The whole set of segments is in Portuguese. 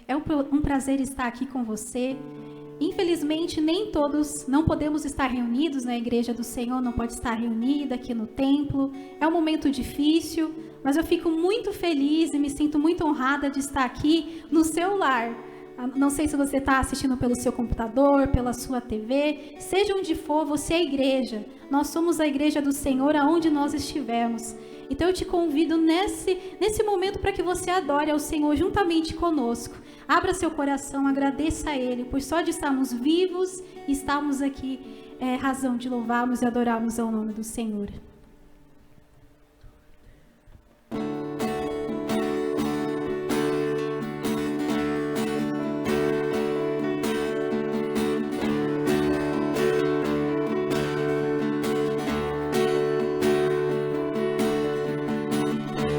É um prazer estar aqui com você. Infelizmente, nem todos não podemos estar reunidos na Igreja do Senhor, não pode estar reunida aqui no templo. É um momento difícil, mas eu fico muito feliz e me sinto muito honrada de estar aqui no seu lar. Não sei se você está assistindo pelo seu computador, pela sua TV, seja onde for, você é igreja. Nós somos a Igreja do Senhor aonde nós estivermos. Então eu te convido nesse momento para que você adore ao Senhor juntamente conosco. Abra seu coração, agradeça a Ele por só de estarmos vivos e estarmos aqui, razão de louvarmos e adorarmos ao nome do Senhor.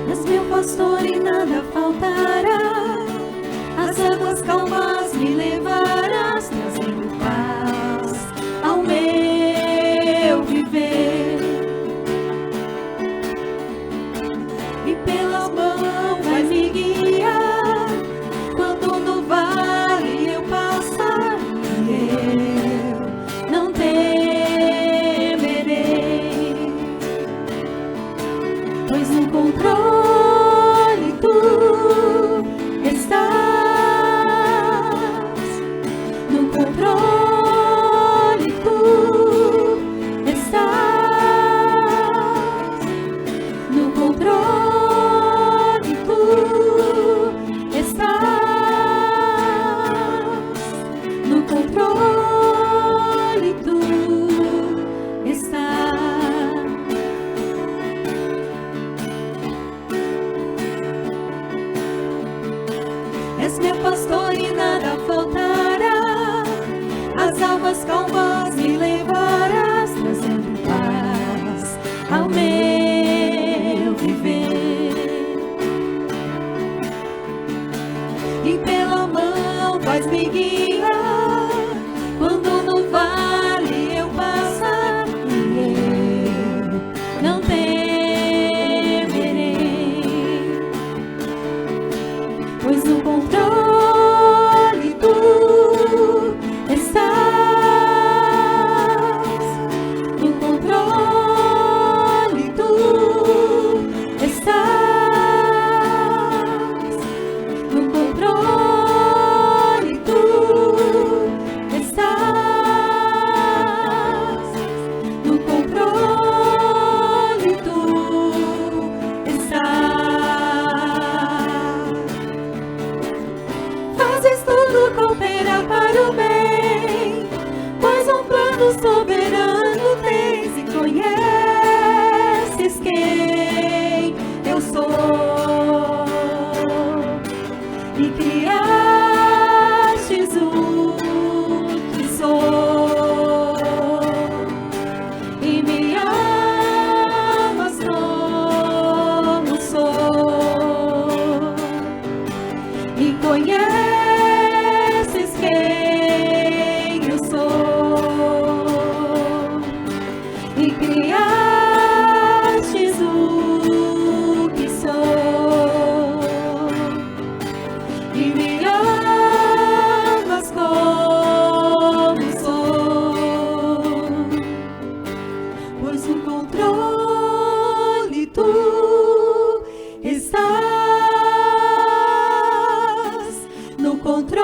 És meu pastor e nada faltará, as águas calmas me levarás, trazendo paz ao meu viver. E pelas mãos vai me guiar, quando no vale eu passar, e eu não temerei, pois no controle tu estás. És meu pastor e nada faltará, as águas calmas me levarás, trazendo paz ao meu viver. E pela mão vais me guiar, quando no vale eu passar, e eu não temerei, pois no controle tu estás, no controle tu estás, no controle tu estás, no controle tu estás. Fazes tudo cooperar para o bem, pois um plano soberano tens e conheces quem eu sou. E criastes o que sou, e me amas como sou, e conheces quem eu sou, e criastes o que sou, e me amas como sou, pois no controle tu estás, no controle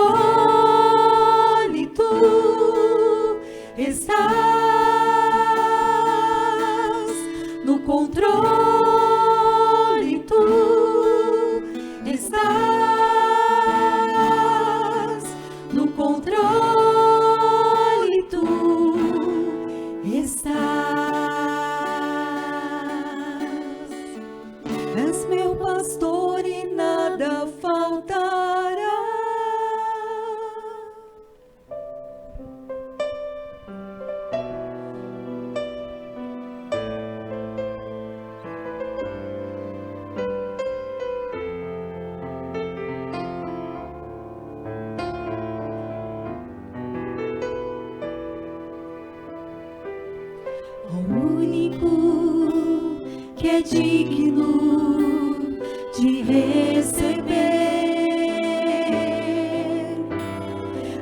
digno de receber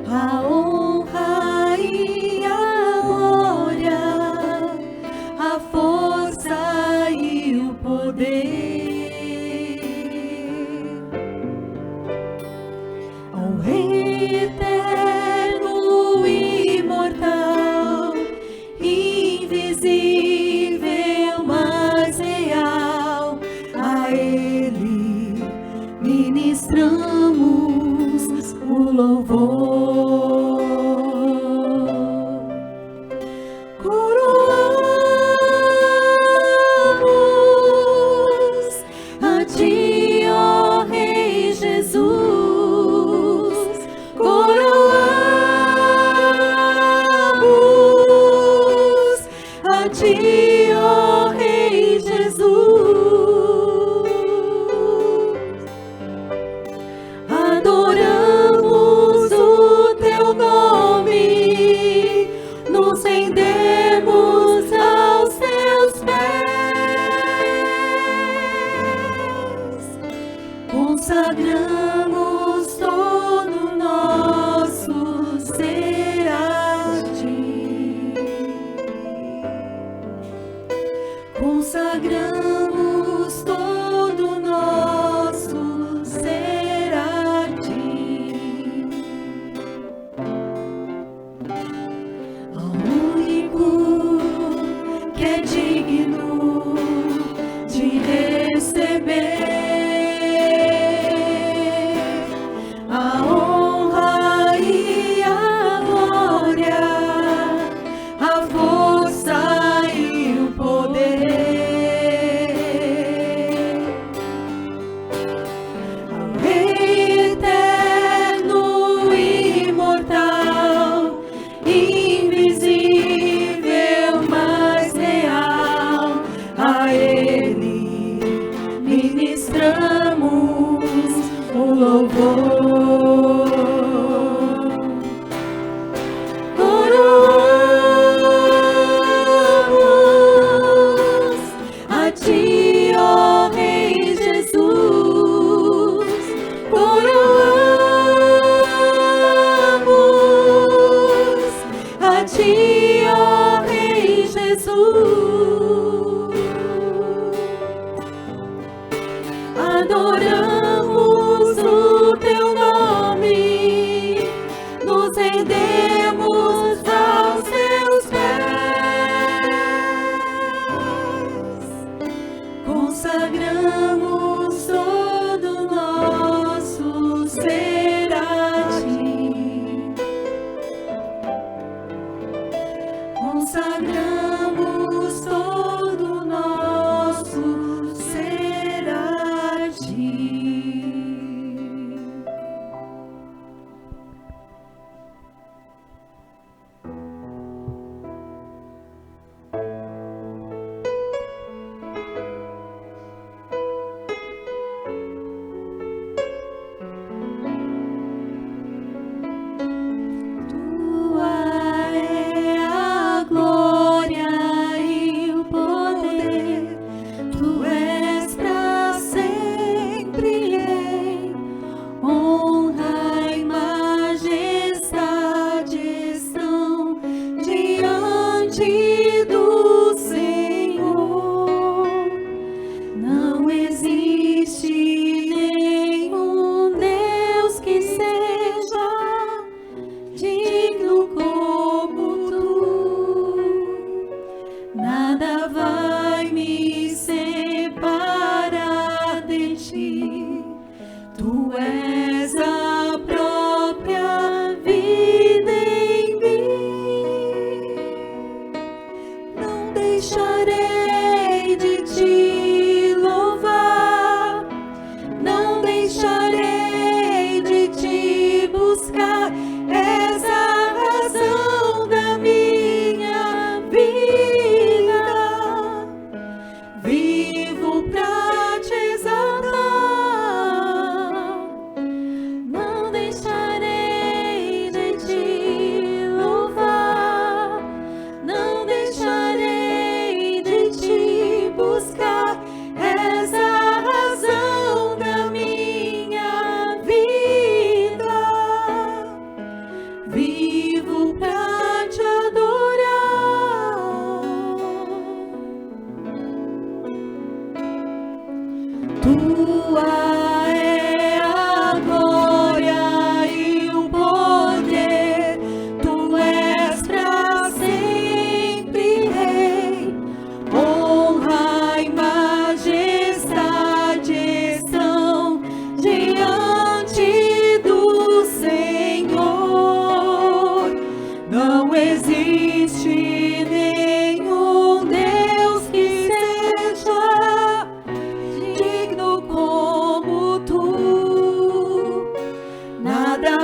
a honra e a glória, a força e o poder. Ao Rei eterno, imortal, invisível, mas real, a Ele ministramos o louvor. Coroamos a Ti, ó Rei Jesus. Coroamos a Ti, ó Rei Jesus. Adoramos o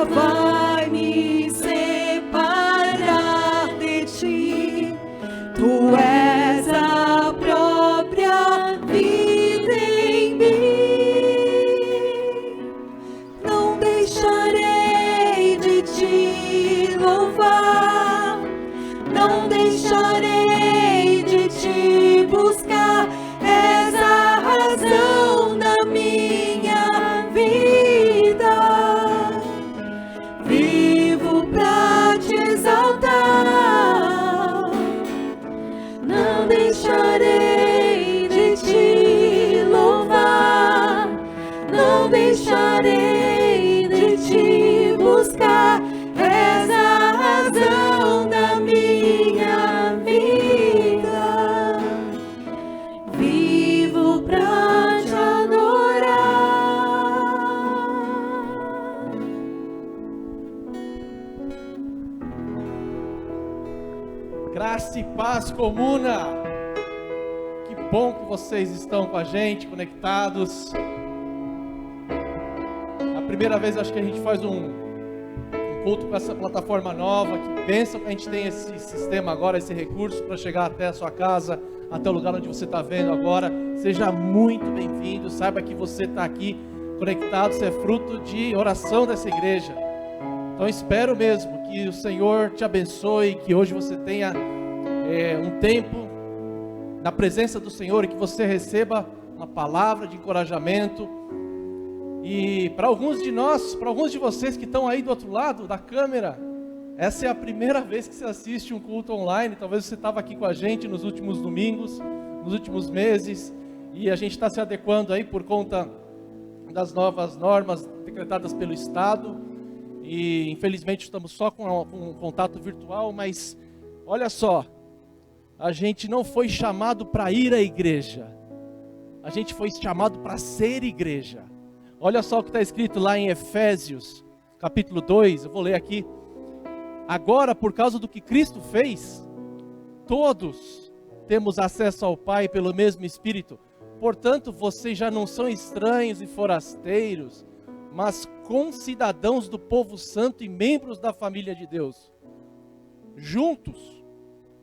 vai me separar de ti? Tu és a própria vida em mim. Não deixarei de te louvar, não deixarei de te buscar. És a razão da minha vida. Vivo pra te exaltar, não deixarei de te louvar, não deixarei de te buscar. És a razão da minha vida. Vivo pra te adorar. Graça e paz, comuna! Que bom que vocês estão com a gente, conectados. A primeira vez acho que a gente faz um culto com essa plataforma nova. Que bênção que a gente tem esse sistema agora, esse recurso para chegar até a sua casa, até o lugar onde você está vendo agora. Seja muito bem-vindo, saiba que você está aqui conectado, você é fruto de oração dessa igreja. Então espero mesmo que o Senhor te abençoe, que hoje você tenha um tempo na presença do Senhor e que você receba uma palavra de encorajamento. E para alguns de nós, para alguns de vocês que estão aí do outro lado da câmera, essa é a primeira vez que você assiste um culto online. Talvez você estava aqui com a gente nos últimos domingos, nos últimos meses, e a gente está se adequando aí por conta das novas normas decretadas pelo Estado, e infelizmente estamos só com um contato virtual, mas olha só, a gente não foi chamado para ir à igreja, a gente foi chamado para ser igreja. Olha só o que está escrito lá em Efésios, capítulo 2, eu vou ler aqui. Agora, por causa do que Cristo fez, todos temos acesso ao Pai pelo mesmo Espírito. Portanto, vocês já não são estranhos e forasteiros, mas concidadãos do povo santo e membros da família de Deus. Juntos,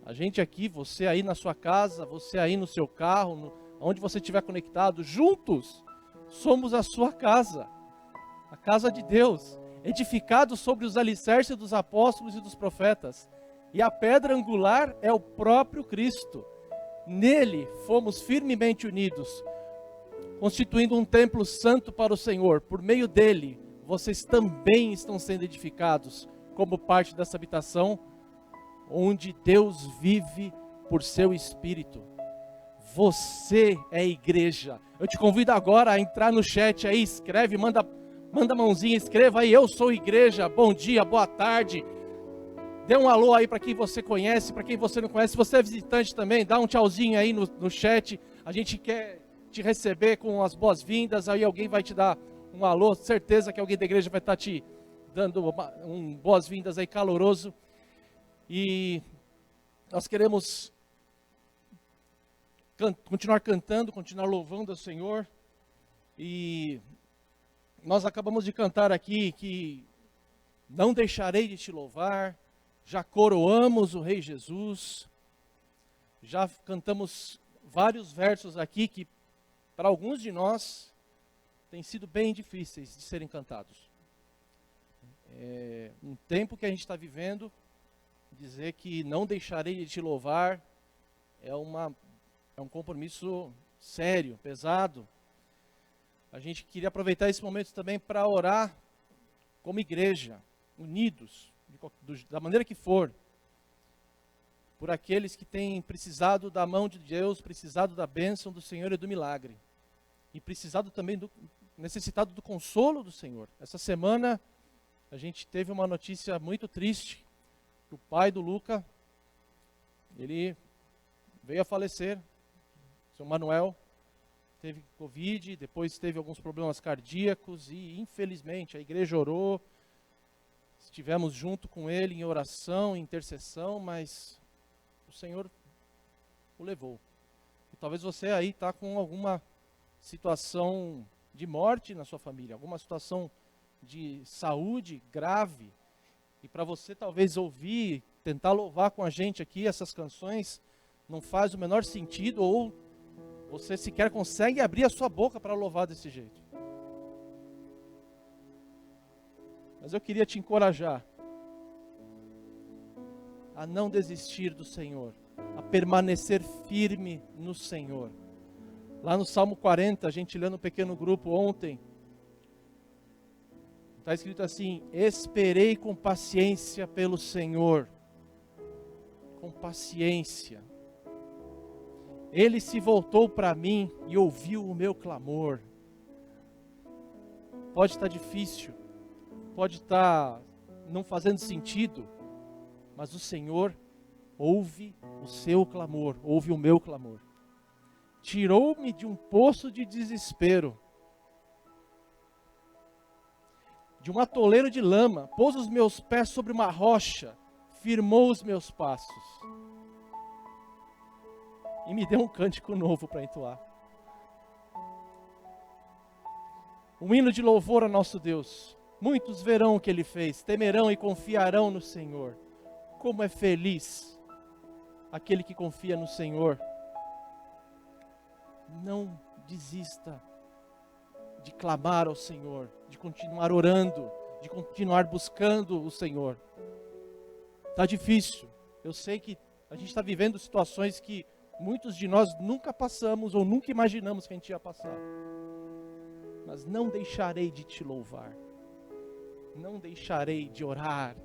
a gente aqui, você aí na sua casa, você aí no seu carro, onde você estiver conectado, juntos, somos a sua casa, a casa de Deus, edificados sobre os alicerces dos apóstolos e dos profetas, e a pedra angular é o próprio Cristo. Nele fomos firmemente unidos, constituindo um templo santo para o Senhor. Por meio dele, vocês também estão sendo edificados como parte dessa habitação, onde Deus vive por seu Espírito. Você é igreja. Eu te convido agora a entrar no chat aí, escreve, manda mãozinha, escreva aí, eu sou igreja, bom dia, boa tarde. Dê um alô aí para quem você conhece, para quem você não conhece. Se você é visitante também, dá um tchauzinho aí no chat. A gente quer te receber com as boas-vindas, aí alguém vai te dar um alô, certeza que alguém da igreja vai estar te dando boas-vindas aí caloroso. E nós queremos continuar cantando, continuar louvando ao Senhor. E nós acabamos de cantar aqui que não deixarei de te louvar, já coroamos o Rei Jesus, já cantamos vários versos aqui que para alguns de nós têm sido bem difíceis de serem cantados. Um tempo que a gente está vivendo, dizer que não deixarei de te louvar é um compromisso sério, pesado. A gente queria aproveitar esse momento também para orar como igreja, unidos, da maneira que for, por aqueles que têm precisado da mão de Deus, precisado da bênção do Senhor e do milagre, e precisado também necessitado do consolo do Senhor. Essa semana a gente teve uma notícia muito triste, que o pai do Luca, ele veio a falecer, seu Manuel, teve Covid, depois teve alguns problemas cardíacos e infelizmente a igreja orou, estivemos junto com ele em oração, em intercessão, mas o Senhor o levou. E talvez você aí está com alguma situação de morte na sua família, alguma situação de saúde grave, e para você talvez ouvir, tentar louvar com a gente aqui essas canções, não faz o menor sentido, ou você sequer consegue abrir a sua boca para louvar desse jeito. Mas eu queria te encorajar a não desistir do Senhor, a permanecer firme no Senhor. Lá no Salmo 40, a gente lendo um pequeno grupo ontem, está escrito assim: esperei com paciência pelo Senhor. Com paciência. Ele se voltou para mim e ouviu o meu clamor. Pode estar difícil, pode estar não fazendo sentido, mas o Senhor ouve o seu clamor, ouve o meu clamor. Tirou-me de um poço de desespero, de um atoleiro de lama, pôs os meus pés sobre uma rocha, firmou os meus passos e me deu um cântico novo para entoar. Um hino de louvor a nosso Deus. Muitos verão o que Ele fez, temerão e confiarão no Senhor. Como é feliz aquele que confia no Senhor. Não desista de clamar ao Senhor, de continuar orando, de continuar buscando o Senhor. Está difícil. Eu sei que a gente está vivendo situações que muitos de nós nunca passamos ou nunca imaginamos que a gente ia passar. Mas não deixarei de te louvar. Não deixarei de orar.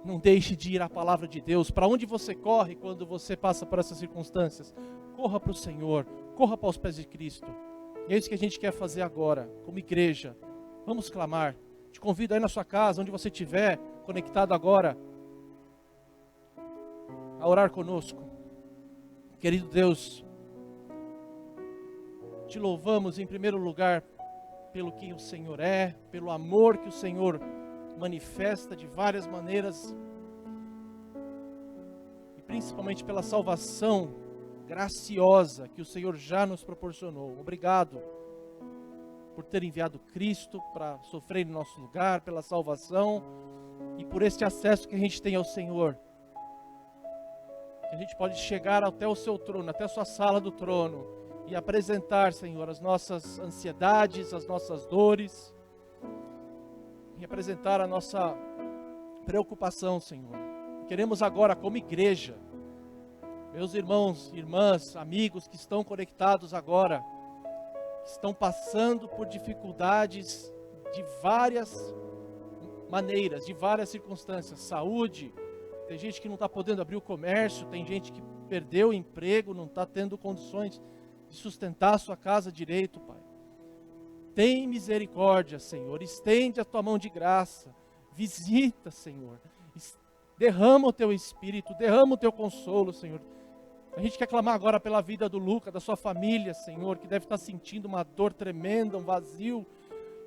Não deixe de ir à palavra de Deus. Para onde você corre quando você passa por essas circunstâncias? Corra para o Senhor. Corra para os pés de Cristo. E é isso que a gente quer fazer agora, como igreja. Vamos clamar. Te convido aí na sua casa, onde você estiver, conectado agora, a orar conosco. Querido Deus, te louvamos em primeiro lugar pelo que o Senhor é, pelo amor que o Senhor manifesta de várias maneiras, e principalmente pela salvação graciosa que o Senhor já nos proporcionou. Obrigado por ter enviado Cristo para sofrer em nosso lugar, pela salvação e por este acesso que a gente tem ao Senhor. Que a gente pode chegar até o seu trono, até a sua sala do trono e apresentar, Senhor, as nossas ansiedades, as nossas dores, e apresentar a nossa preocupação, Senhor. Queremos agora, como igreja, meus irmãos, irmãs, amigos que estão conectados agora, que estão passando por dificuldades de várias maneiras, de várias circunstâncias, saúde, tem gente que não está podendo abrir o comércio, tem gente que perdeu o emprego, não está tendo condições de sustentar a sua casa direito, Pai. Tem misericórdia, Senhor, estende a tua mão de graça, visita, Senhor, derrama o teu Espírito, derrama o teu consolo, Senhor. A gente quer clamar agora pela vida do Luca, da sua família, Senhor, que deve estar sentindo uma dor tremenda, um vazio.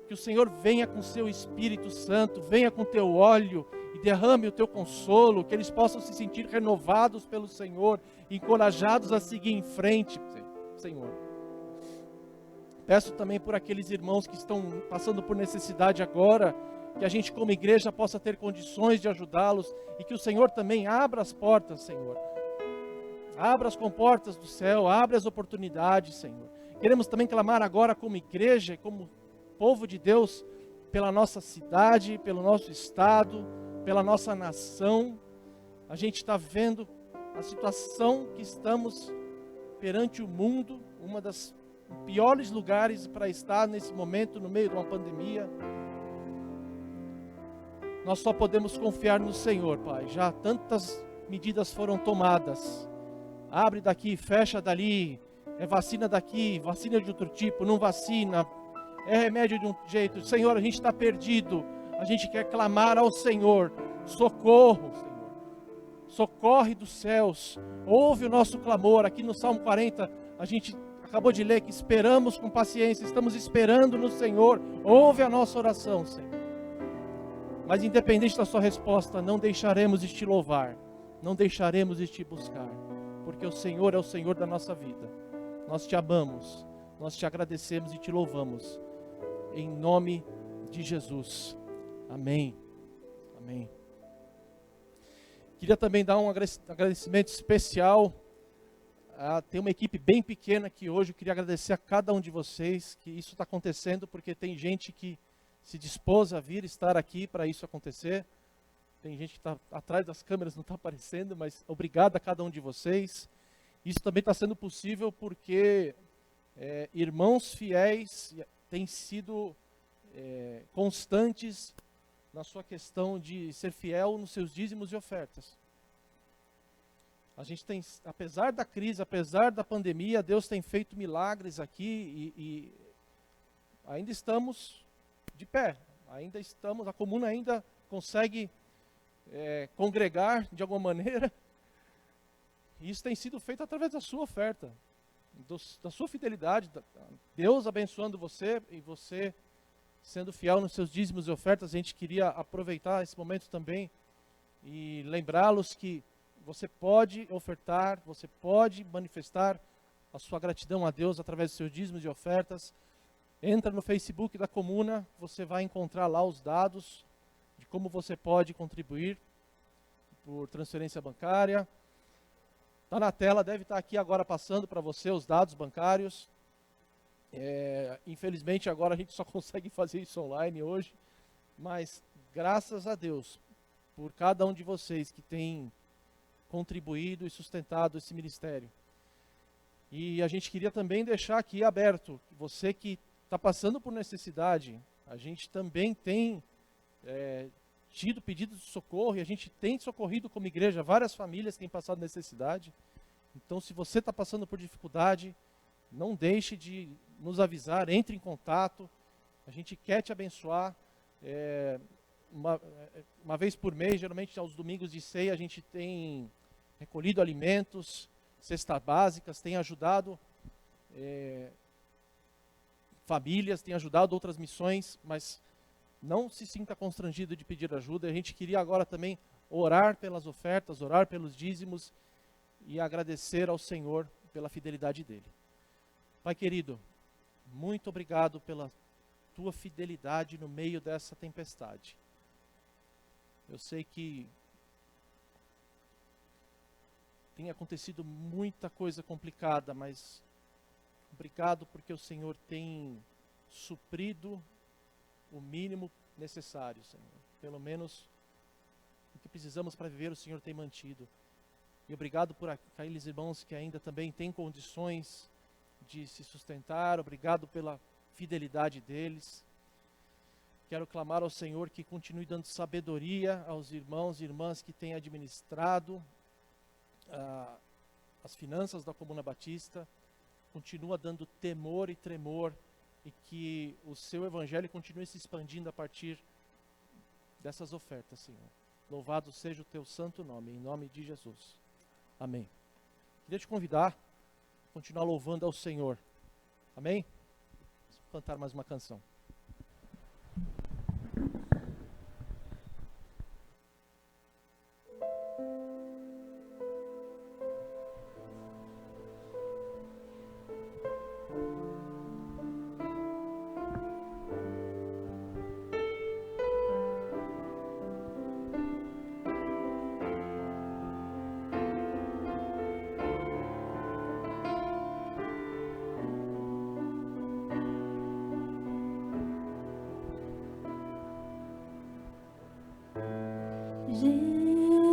Que o Senhor venha com o seu Espírito Santo, venha com o teu óleo e derrame o teu consolo, que eles possam se sentir renovados pelo Senhor, encorajados a seguir em frente, Senhor. Peço também por aqueles irmãos que estão passando por necessidade agora, que a gente como igreja possa ter condições de ajudá-los e que o Senhor também abra as portas, Senhor. Abra as comportas do céu, abra as oportunidades, Senhor. Queremos também clamar agora como igreja, como povo de Deus, pela nossa cidade, pelo nosso estado, pela nossa nação. A gente está vendo a situação que estamos perante o mundo, uma das piores lugares para estar nesse momento, no meio de uma pandemia. Nós só podemos confiar no Senhor, Pai. Já tantas medidas foram tomadas. Abre daqui, fecha dali, é vacina daqui, vacina de outro tipo, não vacina, é remédio de um jeito. Senhor, a gente está perdido, a gente quer clamar ao Senhor, socorro, Senhor, socorre dos céus, ouve o nosso clamor. Aqui no Salmo 40, a gente acabou de ler que esperamos com paciência, estamos esperando no Senhor, ouve a nossa oração, Senhor. Mas independente da sua resposta, não deixaremos de te louvar, não deixaremos de te buscar, porque o Senhor é o Senhor da nossa vida. Nós te amamos, nós te agradecemos e te louvamos, em nome de Jesus. Amém. Amém. Queria também dar um agradecimento especial. Tem uma equipe bem pequena aqui hoje. Eu queria agradecer a cada um de vocês que isso está acontecendo, porque tem gente que se dispôs a vir estar aqui para isso acontecer. Tem gente que está atrás das câmeras, não está aparecendo, mas obrigado a cada um de vocês. Isso também está sendo possível porque irmãos fiéis têm sido constantes na sua questão de ser fiel nos seus dízimos e ofertas. A gente tem, apesar da crise, apesar da pandemia, Deus tem feito milagres aqui e ainda estamos de pé. Ainda estamos, a comuna ainda consegue congregar de alguma maneira. E isso tem sido feito através da sua oferta, da sua fidelidade. Deus abençoando você e você sendo fiel nos seus dízimos e ofertas. A gente queria aproveitar esse momento também e lembrá-los que você pode ofertar, você pode manifestar a sua gratidão a Deus através dos seus dízimos e ofertas. Entra no Facebook da comuna, você vai encontrar lá os dados de como você pode contribuir por transferência bancária. Está na tela, deve estar aqui agora passando para você os dados bancários. Infelizmente agora a gente só consegue fazer isso online hoje, mas graças a Deus por cada um de vocês que tem contribuído e sustentado esse ministério. E a gente queria também deixar aqui aberto, você que está passando por necessidade, a gente também tem tido pedidos de socorro e a gente tem socorrido como igreja várias famílias que têm passado necessidade. Então, se você está passando por dificuldade, não deixe de nos avisar, entre em contato, a gente quer te abençoar. Uma vez por mês, geralmente aos domingos de ceia, a gente tem recolhido alimentos, cestas básicas, tem ajudado famílias, tem ajudado outras missões, mas não se sinta constrangido de pedir ajuda. A gente queria agora também orar pelas ofertas, orar pelos dízimos e agradecer ao Senhor pela fidelidade dele. Pai querido, muito obrigado pela tua fidelidade no meio dessa tempestade. Eu sei que tem acontecido muita coisa complicada, mas obrigado porque o Senhor tem suprido o mínimo necessário, Senhor. Pelo menos o que precisamos para viver, o Senhor tem mantido. E obrigado por aqueles irmãos que ainda também têm condições de se sustentar. Obrigado pela fidelidade deles. Quero clamar ao Senhor que continue dando sabedoria aos irmãos e irmãs que têm administrado as finanças da Comuna Batista. Continua dando temor e tremor e que o seu evangelho continue se expandindo a partir dessas ofertas, Senhor. Louvado seja o teu santo nome, em nome de Jesus. Amém. Queria te convidar a continuar louvando ao Senhor. Amém? Vamos cantar mais uma canção.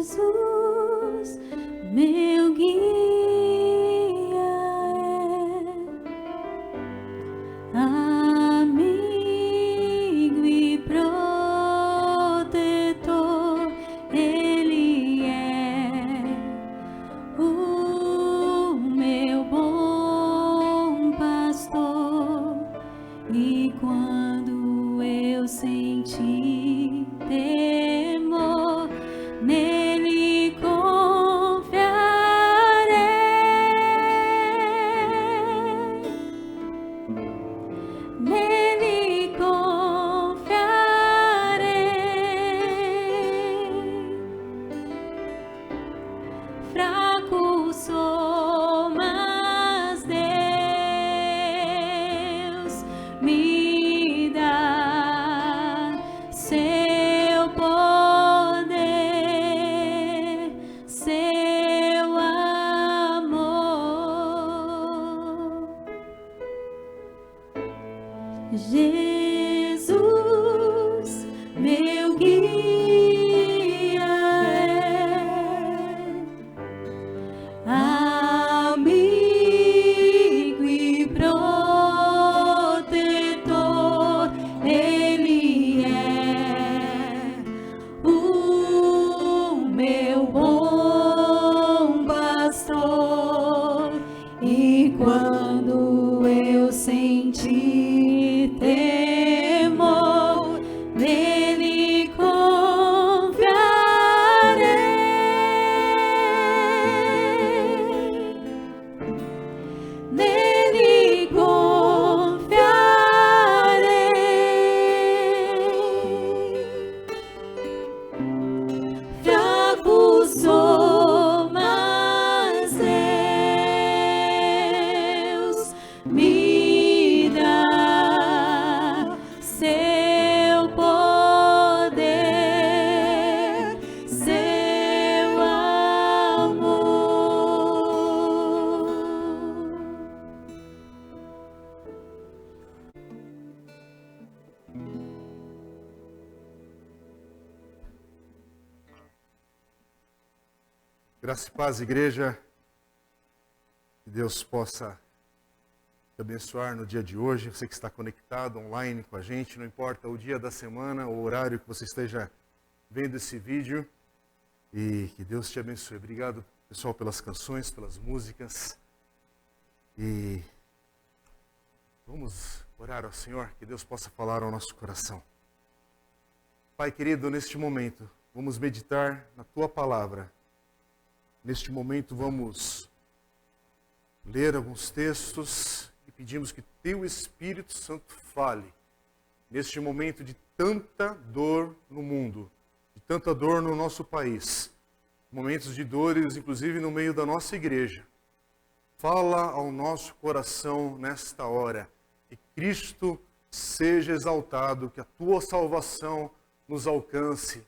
Jesus, meu guia amigo e protetor, Ele é o meu bom pastor. E quando eu senti temor, nele confiarei. Graça e paz, igreja. Que Deus possa te abençoar no dia de hoje. Você que está conectado online com a gente, não importa o dia da semana, o horário que você esteja vendo esse vídeo. E que Deus te abençoe. Obrigado, pessoal, pelas canções, pelas músicas. E vamos orar ao Senhor, que Deus possa falar ao nosso coração. Pai querido, neste momento, vamos meditar na Tua Palavra. Neste momento, vamos ler alguns textos e pedimos que Teu Espírito Santo fale. Neste momento de tanta dor no mundo, de tanta dor no nosso país, momentos de dores, inclusive no meio da nossa igreja. Fala ao nosso coração nesta hora. Que Cristo seja exaltado, que a Tua salvação nos alcance.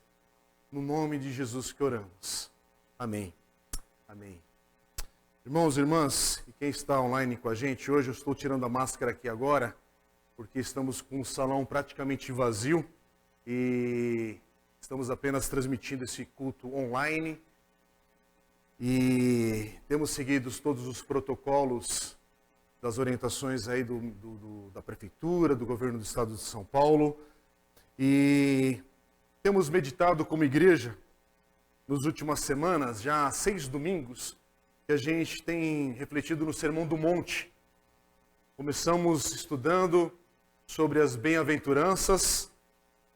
No nome de Jesus que oramos. Amém. Amém. Irmãos e irmãs, e quem está online com a gente, hoje eu estou tirando a máscara aqui agora, porque estamos com o salão praticamente vazio e estamos apenas transmitindo esse culto online. E temos seguido todos os protocolos das orientações aí da Prefeitura, do Governo do Estado de São Paulo. E temos meditado como igreja, nas últimas semanas, já há 6 domingos, que a gente tem refletido no Sermão do Monte. Começamos estudando sobre as bem-aventuranças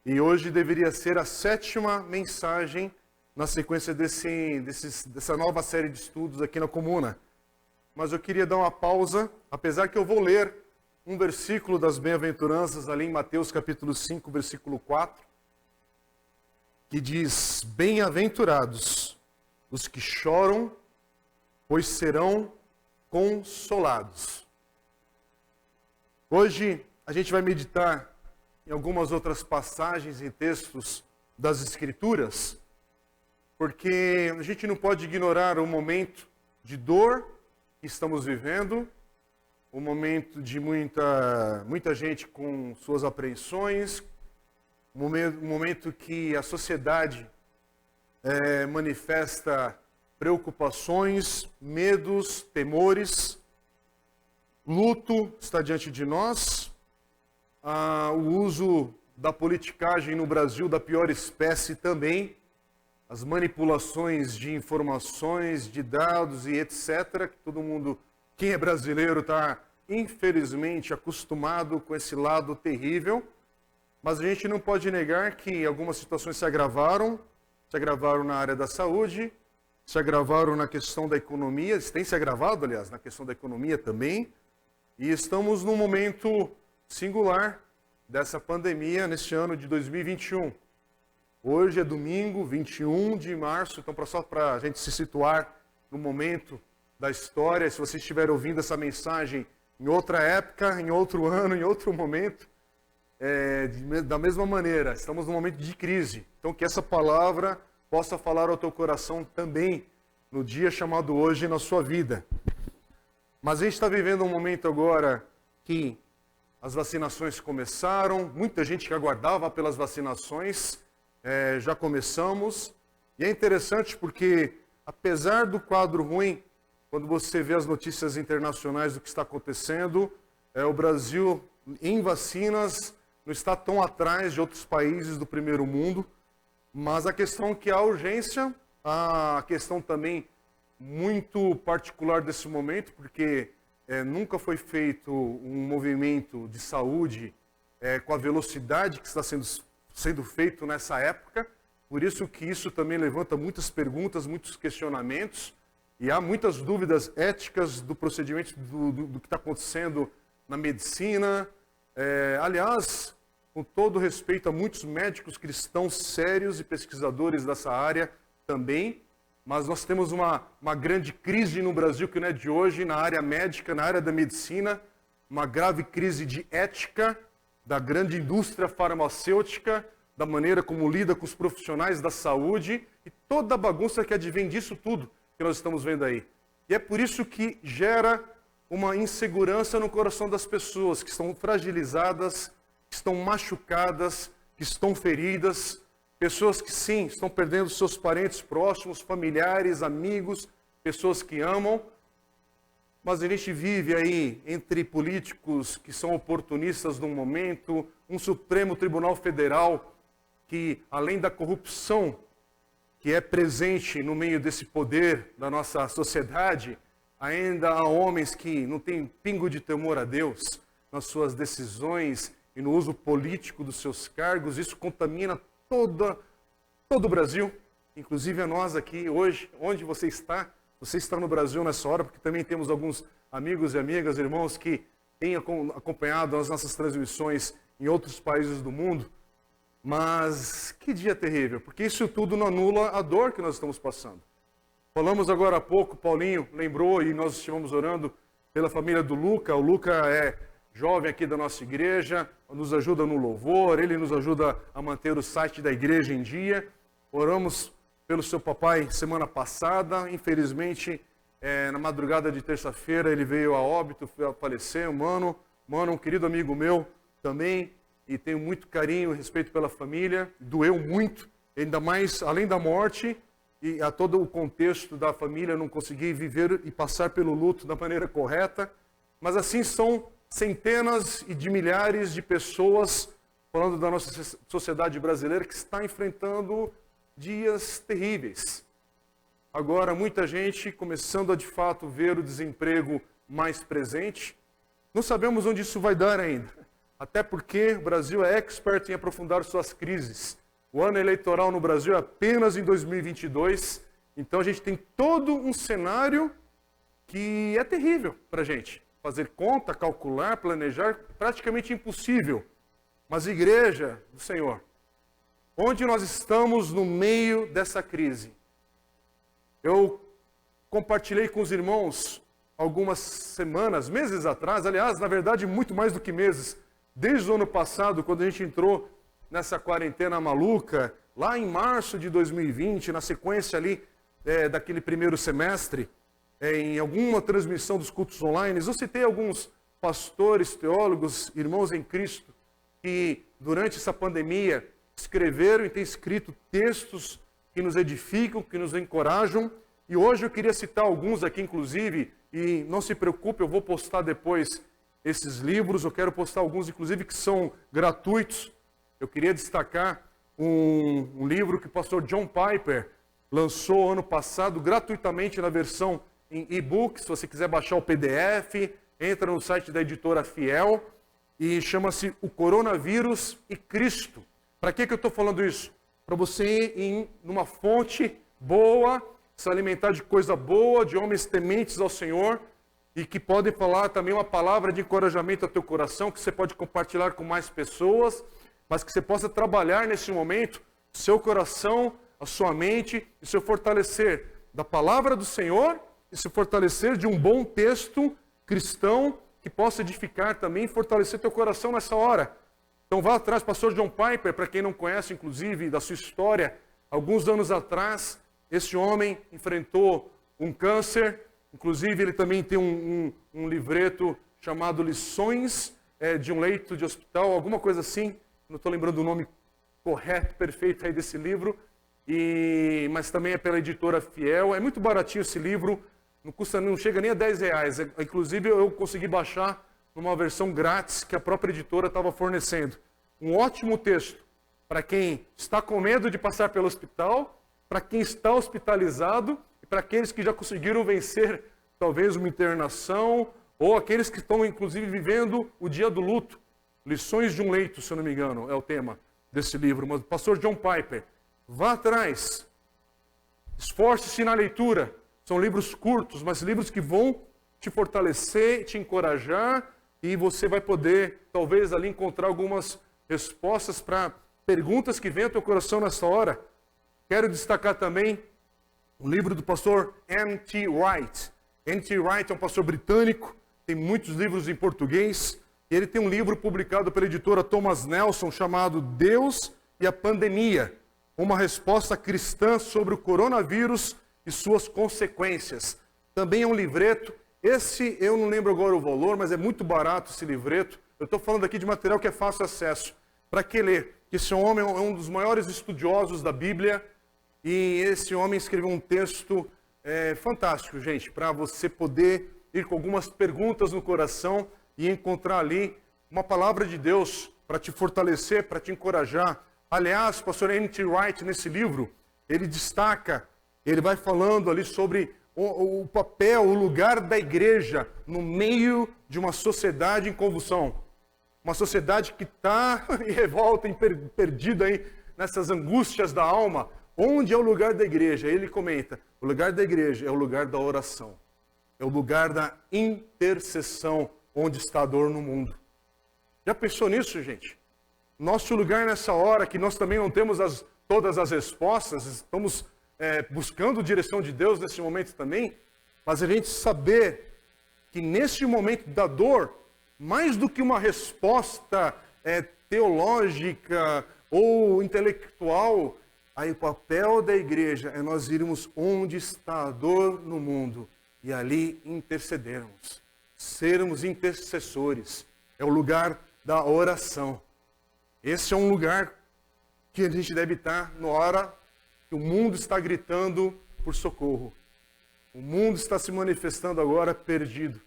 e hoje deveria ser a 7ª mensagem na sequência dessa nova série de estudos aqui na Comuna. Mas eu queria dar uma pausa, apesar que eu vou ler um versículo das bem-aventuranças ali em Mateus capítulo 5, versículo 4, que diz: bem-aventurados os que choram, pois serão consolados. Hoje a gente vai meditar em algumas outras passagens e textos das Escrituras, porque a gente não pode ignorar o momento de dor que estamos vivendo, o momento de muita gente com suas apreensões, o momento que a sociedade manifesta preocupações, medos, temores. Luto está diante de nós. O uso da politicagem no Brasil da pior espécie também. As manipulações de informações, de dados e etc. Que todo mundo, quem é brasileiro, está infelizmente acostumado com esse lado terrível. Mas a gente não pode negar que algumas situações se agravaram na área da saúde, se agravaram na questão da economia, têm se agravado, aliás, na questão da economia também. E estamos num momento singular dessa pandemia neste ano de 2021. Hoje é domingo, 21 de março, então só para a gente se situar no momento da história, se você estiver ouvindo essa mensagem em outra época, em outro ano, em outro momento, da mesma maneira, estamos num momento de crise. Então que essa palavra possa falar ao teu coração também, no dia chamado hoje na sua vida. Mas a gente está vivendo um momento agora que as vacinações começaram, muita gente que aguardava pelas vacinações, já começamos. E é interessante porque, apesar do quadro ruim, quando você vê as notícias internacionais do que está acontecendo, o Brasil em vacinas não está tão atrás de outros países do primeiro mundo, mas a questão que há urgência, a questão também muito particular desse momento, porque nunca foi feito um movimento de saúde com a velocidade que está sendo feito nessa época, por isso que isso também levanta muitas perguntas, muitos questionamentos, e há muitas dúvidas éticas do procedimento do que está acontecendo na medicina. Aliás, com todo respeito a muitos médicos cristãos sérios e pesquisadores dessa área também, mas nós temos uma grande crise no Brasil, que não é de hoje, na área médica, na área da medicina, uma grave crise de ética da grande indústria farmacêutica, da maneira como lida com os profissionais da saúde e toda a bagunça que advém disso tudo que nós estamos vendo aí. E é por isso que gera uma insegurança no coração das pessoas que estão fragilizadas, que estão machucadas, que estão feridas. pessoas que sim, estão perdendo seus parentes próximos, familiares, amigos, pessoas que amam. Mas a gente vive aí entre políticos que são oportunistas num momento, um Supremo Tribunal Federal que, além da corrupção que é presente no meio desse poder da nossa sociedade, ainda há homens que não têm pingo de temor a Deus nas suas decisões e no uso político dos seus cargos. Isso contamina todo o Brasil, inclusive a nós aqui hoje. Onde você está? Você está no Brasil nessa hora, porque também temos alguns amigos e amigas, irmãos, que têm acompanhado as nossas transmissões em outros países do mundo. Mas que dia terrível, porque isso tudo não anula a dor que nós estamos passando. Falamos agora há pouco, Paulinho lembrou, e nós estivemos orando pela família do Luca. O Luca é jovem aqui da nossa igreja, nos ajuda no louvor, ele nos ajuda a manter o site da igreja em dia. Oramos pelo seu papai semana passada, infelizmente, na madrugada de terça-feira ele veio a óbito, faleceu. Mano, um querido amigo meu também, e tenho muito carinho e respeito pela família, doeu muito, ainda mais, além da morte, e a todo o contexto da família, não consegui viver e passar pelo luto da maneira correta, mas assim são centenas e de milhares de pessoas, falando da nossa sociedade brasileira, que está enfrentando dias terríveis. Agora, muita gente começando a, de fato, ver o desemprego mais presente. Não sabemos onde isso vai dar ainda, até porque o Brasil é expert em aprofundar suas crises. O ano eleitoral no Brasil é apenas em 2022, então a gente tem todo um cenário que é terrível para a gente. Fazer conta, calcular, planejar, praticamente impossível. Mas igreja do Senhor, onde nós estamos no meio dessa crise? Eu compartilhei com os irmãos algumas semanas, meses atrás, aliás, na verdade, muito mais do que meses, desde o ano passado, quando a gente entrou nessa quarentena maluca, lá em março de 2020, na sequência ali daquele primeiro semestre, em alguma transmissão dos cultos online, eu citei alguns pastores, teólogos, irmãos em Cristo, que durante essa pandemia escreveram e têm escrito textos que nos edificam, que nos encorajam. E hoje eu queria citar alguns aqui, inclusive, e não se preocupe, eu vou postar depois esses livros, eu quero postar alguns, inclusive, que são gratuitos. Eu queria destacar um livro que o pastor John Piper lançou ano passado, gratuitamente na versão em e-book. Se você quiser baixar o PDF, entra no site da editora Fiel, e chama-se O Coronavírus e Cristo. Para que eu estou falando isso? Para você ir numa fonte boa, se alimentar de coisa boa, de homens tementes ao Senhor, e que podem falar também uma palavra de encorajamento ao teu coração, que você pode compartilhar com mais pessoas, mas que você possa trabalhar nesse momento seu coração, a sua mente, e se fortalecer da palavra do Senhor, e se fortalecer de um bom texto cristão, que possa edificar também e fortalecer teu coração nessa hora. Então vá atrás, pastor John Piper, para quem não conhece, inclusive, da sua história, alguns anos atrás, esse homem enfrentou um câncer, inclusive ele também tem um livreto chamado Lições de um Leito de Hospital, alguma coisa assim, não estou lembrando o nome correto, perfeito aí desse livro, mas também é pela editora Fiel. É muito baratinho esse livro, não custa, não chega nem a R$10. Inclusive eu consegui baixar numa versão grátis que a própria editora estava fornecendo. Um ótimo texto para quem está com medo de passar pelo hospital, para quem está hospitalizado e para aqueles que já conseguiram vencer talvez uma internação, ou aqueles que estão inclusive vivendo o dia do luto. Lições de um Leito, se eu não me engano, é o tema desse livro. Mas o pastor John Piper, vá atrás, esforce-se na leitura. São livros curtos, mas livros que vão te fortalecer, te encorajar, e você vai poder, talvez, ali encontrar algumas respostas para perguntas que vêm ao teu coração nessa hora. Quero destacar também o livro do pastor N.T. Wright. N.T. Wright é um pastor britânico, tem muitos livros em português, e ele tem um livro publicado pela editora Thomas Nelson chamado Deus e a Pandemia, uma resposta cristã sobre o coronavírus e suas consequências. Também é um livreto. Esse, eu não lembro agora o valor, mas é muito barato esse livreto. Eu estou falando aqui de material que é fácil acesso. Para quem ler? que esse homem é um dos maiores estudiosos da Bíblia, e esse homem escreveu um texto fantástico, gente, para você poder ir com algumas perguntas no coração e encontrar ali uma palavra de Deus para te fortalecer, para te encorajar. Aliás, o pastor N.T. Wright, nesse livro, ele destaca, ele vai falando ali sobre o papel, o lugar da igreja no meio de uma sociedade em convulsão. Uma sociedade que está em revolta, perdida aí nessas angústias da alma. Onde é o lugar da igreja? Ele comenta, o lugar da igreja é o lugar da oração. É o lugar da intercessão, onde está a dor no mundo. Já pensou nisso, gente? Nosso lugar nessa hora, que nós também não temos todas as respostas, estamos buscando a direção de Deus nesse momento também, mas a gente saber que nesse momento da dor, mais do que uma resposta teológica ou intelectual, aí o papel da igreja é nós irmos onde está a dor no mundo e ali intercedermos, sermos intercessores. É o lugar da oração. Esse é um lugar que a gente deve estar na hora que o mundo está gritando por socorro. O mundo está se manifestando agora perdido.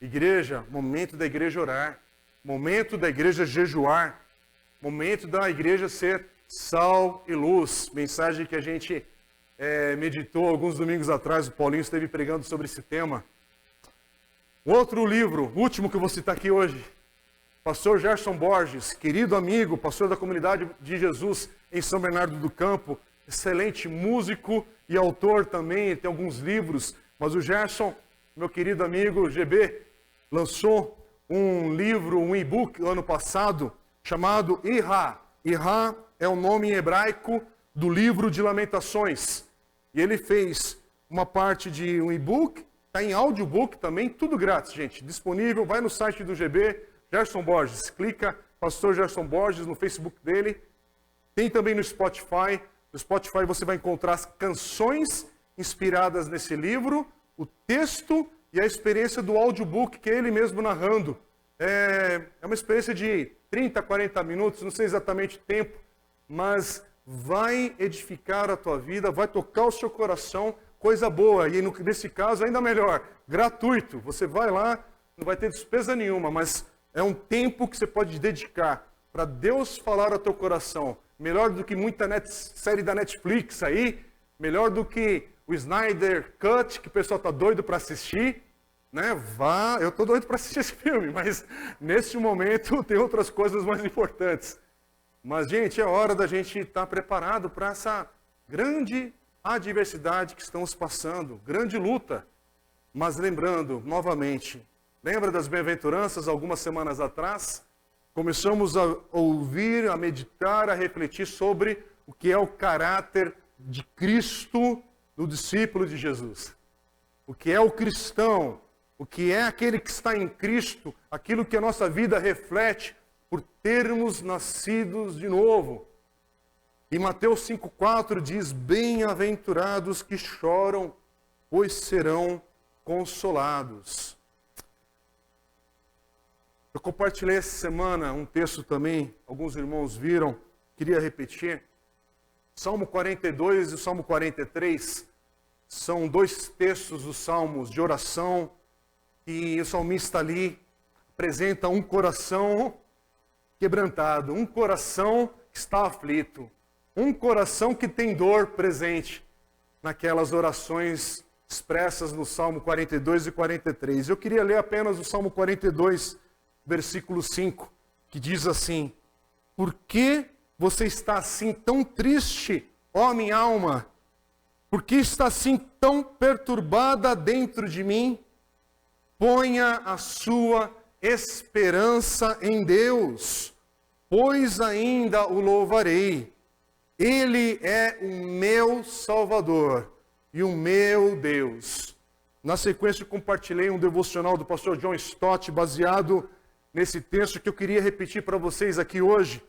Igreja, momento da igreja orar, momento da igreja jejuar, momento da igreja ser sal e luz. Mensagem que a gente meditou alguns domingos atrás, o Paulinho esteve pregando sobre esse tema. Outro livro, último que eu vou citar aqui hoje, pastor Gerson Borges, querido amigo, pastor da Comunidade de Jesus em São Bernardo do Campo, excelente músico e autor também, tem alguns livros, mas o Gerson, meu querido amigo GB, lançou um livro, um e-book ano passado, chamado Irá. Irá é o nome em hebraico do livro de Lamentações. E ele fez uma parte de um e-book, está em audiobook também, tudo grátis, gente, disponível, vai no site do GB, Gerson Borges, clica, pastor Gerson Borges, no Facebook dele. Tem também no Spotify. No Spotify você vai encontrar as canções inspiradas nesse livro, o texto e a experiência do audiobook, que é ele mesmo narrando. É uma experiência de 30, 40 minutos, não sei exatamente o tempo, mas vai edificar a tua vida, vai tocar o seu coração, coisa boa. E nesse caso, ainda melhor, gratuito. Você vai lá, não vai ter despesa nenhuma, mas é um tempo que você pode dedicar para Deus falar ao teu coração. Melhor do que muita série da Netflix aí, melhor do que o Snyder Cut, que o pessoal está doido para assistir. Né? Eu estou doido para assistir esse filme, mas neste momento tem outras coisas mais importantes. Mas, gente, é hora da gente estar preparado para essa grande adversidade que estamos passando, grande luta. Mas lembrando, novamente, lembra das bem-aventuranças algumas semanas atrás? Começamos a ouvir, a meditar, a refletir sobre o que é o caráter de Cristo no discípulo de Jesus. O que é o cristão, o que é aquele que está em Cristo, aquilo que a nossa vida reflete por termos nascidos de novo. E Mateus 5,4 diz, bem-aventurados que choram, pois serão consolados. Eu compartilhei essa semana um texto também, alguns irmãos viram, queria repetir. Salmo 42 e o Salmo 43 são dois textos dos Salmos de oração, e o salmista ali apresenta um coração quebrantado, um coração que está aflito, um coração que tem dor presente naquelas orações expressas no Salmo 42 e 43. Eu queria ler apenas o Salmo 42, versículo 5, que diz assim, por que você está assim tão triste, ó minha alma? Por que está assim tão perturbada dentro de mim? Ponha a sua esperança em Deus, pois ainda o louvarei. Ele é o meu Salvador e o meu Deus. Na sequência, eu compartilhei um devocional do pastor John Stott, baseado nesse texto que eu queria repetir para vocês aqui hoje.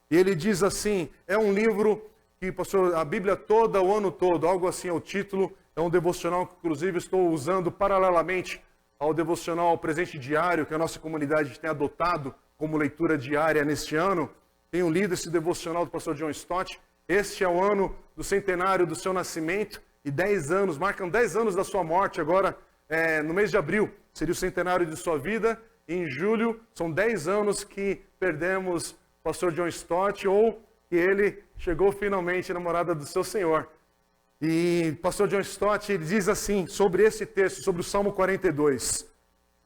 E ele diz assim, é um livro que, pastor, a Bíblia toda, o ano todo, algo assim é o título, é um devocional que, inclusive, estou usando paralelamente ao devocional ao presente diário, que a nossa comunidade tem adotado como leitura diária neste ano. tenho lido esse devocional do pastor John Stott. Este é o ano do centenário do seu nascimento e 10 anos, marcam 10 anos da sua morte agora, no mês de abril. Seria o centenário de sua vida. E em julho, são 10 anos que perdemos o pastor John Stott, ou que ele chegou finalmente na morada do seu Senhor. E o pastor John Stott, ele diz assim, sobre esse texto, sobre o Salmo 42.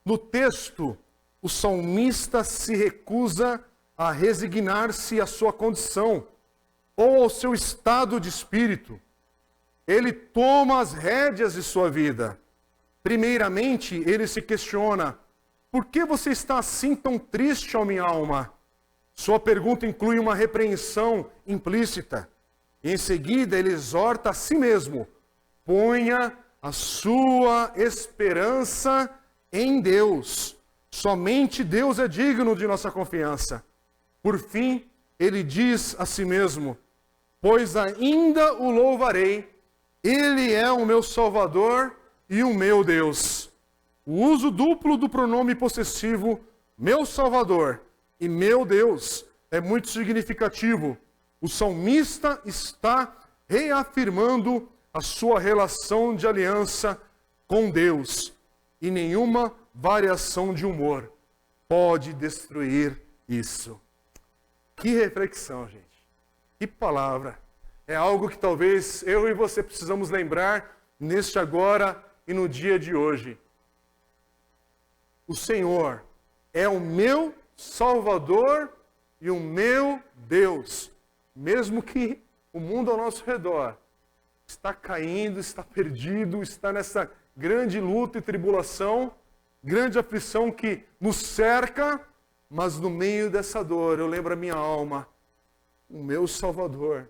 No texto, o salmista se recusa a resignar-se à sua condição ou ao seu estado de espírito. Ele toma as rédeas de sua vida. Primeiramente, ele se questiona: por que você está assim tão triste, ó minha alma? Sua pergunta inclui uma repreensão implícita. Em seguida, ele exorta a si mesmo: ponha a sua esperança em Deus. Somente Deus é digno de nossa confiança. Por fim, ele diz a si mesmo: pois ainda o louvarei, ele é o meu Salvador e o meu Deus. O uso duplo do pronome possessivo, meu Salvador e meu Deus, é muito significativo. O salmista está reafirmando a sua relação de aliança com Deus. E nenhuma variação de humor pode destruir isso. Que reflexão, gente. Que palavra. É algo que talvez eu e você precisamos lembrar neste agora e no dia de hoje. O Senhor é o meu Salvador e o meu Deus. Mesmo que o mundo ao nosso redor está caindo, está perdido, está nessa grande luta e tribulação, grande aflição que nos cerca, mas no meio dessa dor, eu lembro a minha alma, o meu Salvador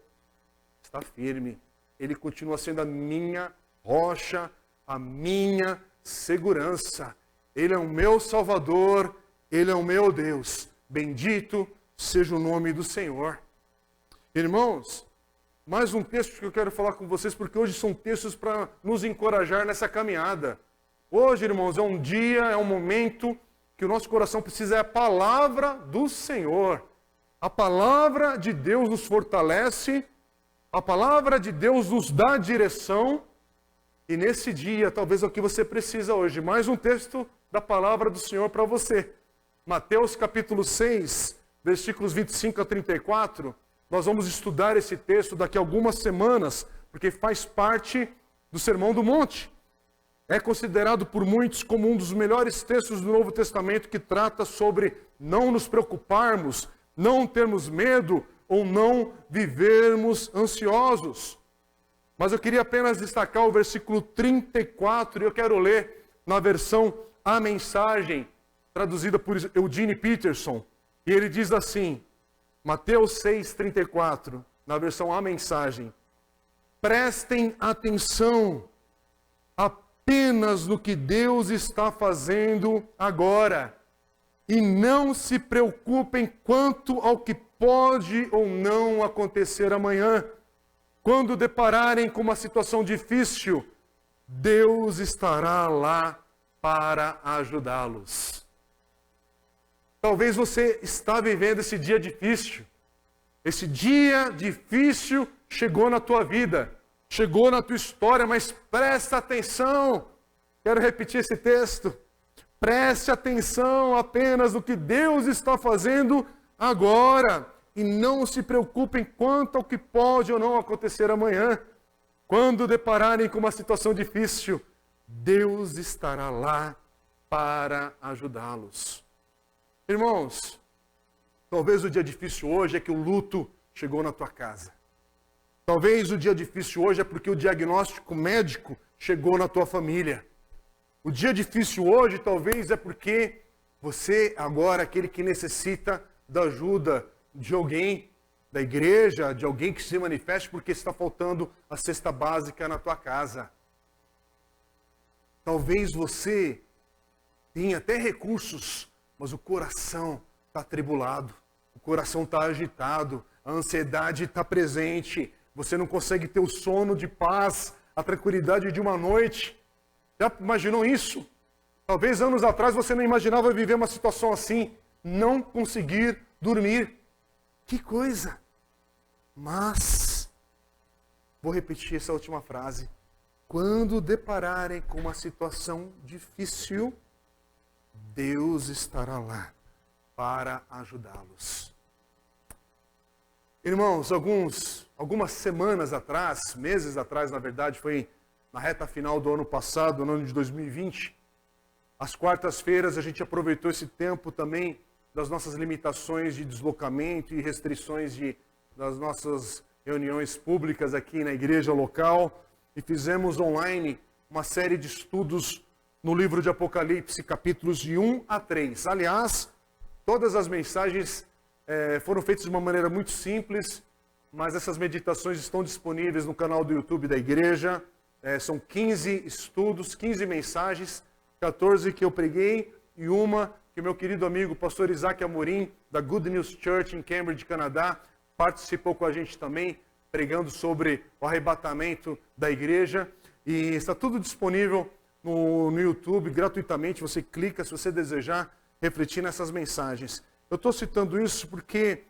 está firme. Ele continua sendo a minha rocha, a minha segurança. Ele é o meu Salvador, Ele é o meu Deus. Bendito seja o nome do Senhor. Irmãos, mais um texto que eu quero falar com vocês, porque hoje são textos para nos encorajar nessa caminhada. Hoje, irmãos, é um dia, é um momento que o nosso coração precisa, é a palavra do Senhor. A palavra de Deus nos fortalece, a palavra de Deus nos dá direção, e nesse dia, talvez é o que você precisa hoje. Mais um texto da palavra do Senhor para você. Mateus capítulo 6, versículos 25 a 34. Nós vamos estudar esse texto daqui a algumas semanas, porque faz parte do Sermão do Monte. É considerado por muitos como um dos melhores textos do Novo Testamento, que trata sobre não nos preocuparmos, não termos medo ou não vivermos ansiosos. Mas eu queria apenas destacar o versículo 34, e eu quero ler na versão A Mensagem, traduzida por Eugene Peterson. E ele diz assim, Mateus 6,34, na versão A Mensagem: prestem atenção apenas no que Deus está fazendo agora, e não se preocupem quanto ao que pode ou não acontecer amanhã. Quando depararem com uma situação difícil, Deus estará lá para ajudá-los. Talvez você está vivendo esse dia difícil. Esse dia difícil chegou na tua vida, chegou na tua história, mas presta atenção. Quero repetir esse texto. Preste atenção apenas no que Deus está fazendo agora. E não se preocupem quanto ao que pode ou não acontecer amanhã. Quando depararem com uma situação difícil, Deus estará lá para ajudá-los. Irmãos, talvez o dia difícil hoje é que o luto chegou na tua casa. Talvez o dia difícil hoje é porque o diagnóstico médico chegou na tua família. O dia difícil hoje talvez é porque você agora é aquele que necessita da ajuda de alguém da igreja, de alguém que se manifeste porque está faltando a cesta básica na tua casa. Talvez você tenha até recursos, mas o coração está atribulado, o coração está agitado, a ansiedade está presente, você não consegue ter o sono de paz, a tranquilidade de uma noite. Já imaginou isso? Talvez anos atrás você não imaginava viver uma situação assim, não conseguir dormir. Que coisa! Mas, vou repetir essa última frase. Quando depararem com uma situação difícil, Deus estará lá para ajudá-los. Irmãos, algumas semanas atrás, meses atrás, na verdade, foi na reta final do ano passado, no ano de 2020, às quartas-feiras a gente aproveitou esse tempo também das nossas limitações de deslocamento e restrições das nossas reuniões públicas aqui na igreja local e fizemos online uma série de estudos no livro de Apocalipse, capítulos de 1 a 3. Aliás, todas as mensagens foram feitas de uma maneira muito simples, mas essas meditações estão disponíveis no canal do YouTube da igreja. São 15 estudos, 15 mensagens, 14 que eu preguei e uma que o meu querido amigo pastor Isaac Amorim, da Good News Church em Cambridge, Canadá, participou com a gente também, pregando sobre o arrebatamento da igreja. E está tudo disponível no YouTube, gratuitamente. Você clica se você desejar refletir nessas mensagens. Eu estou citando isso porque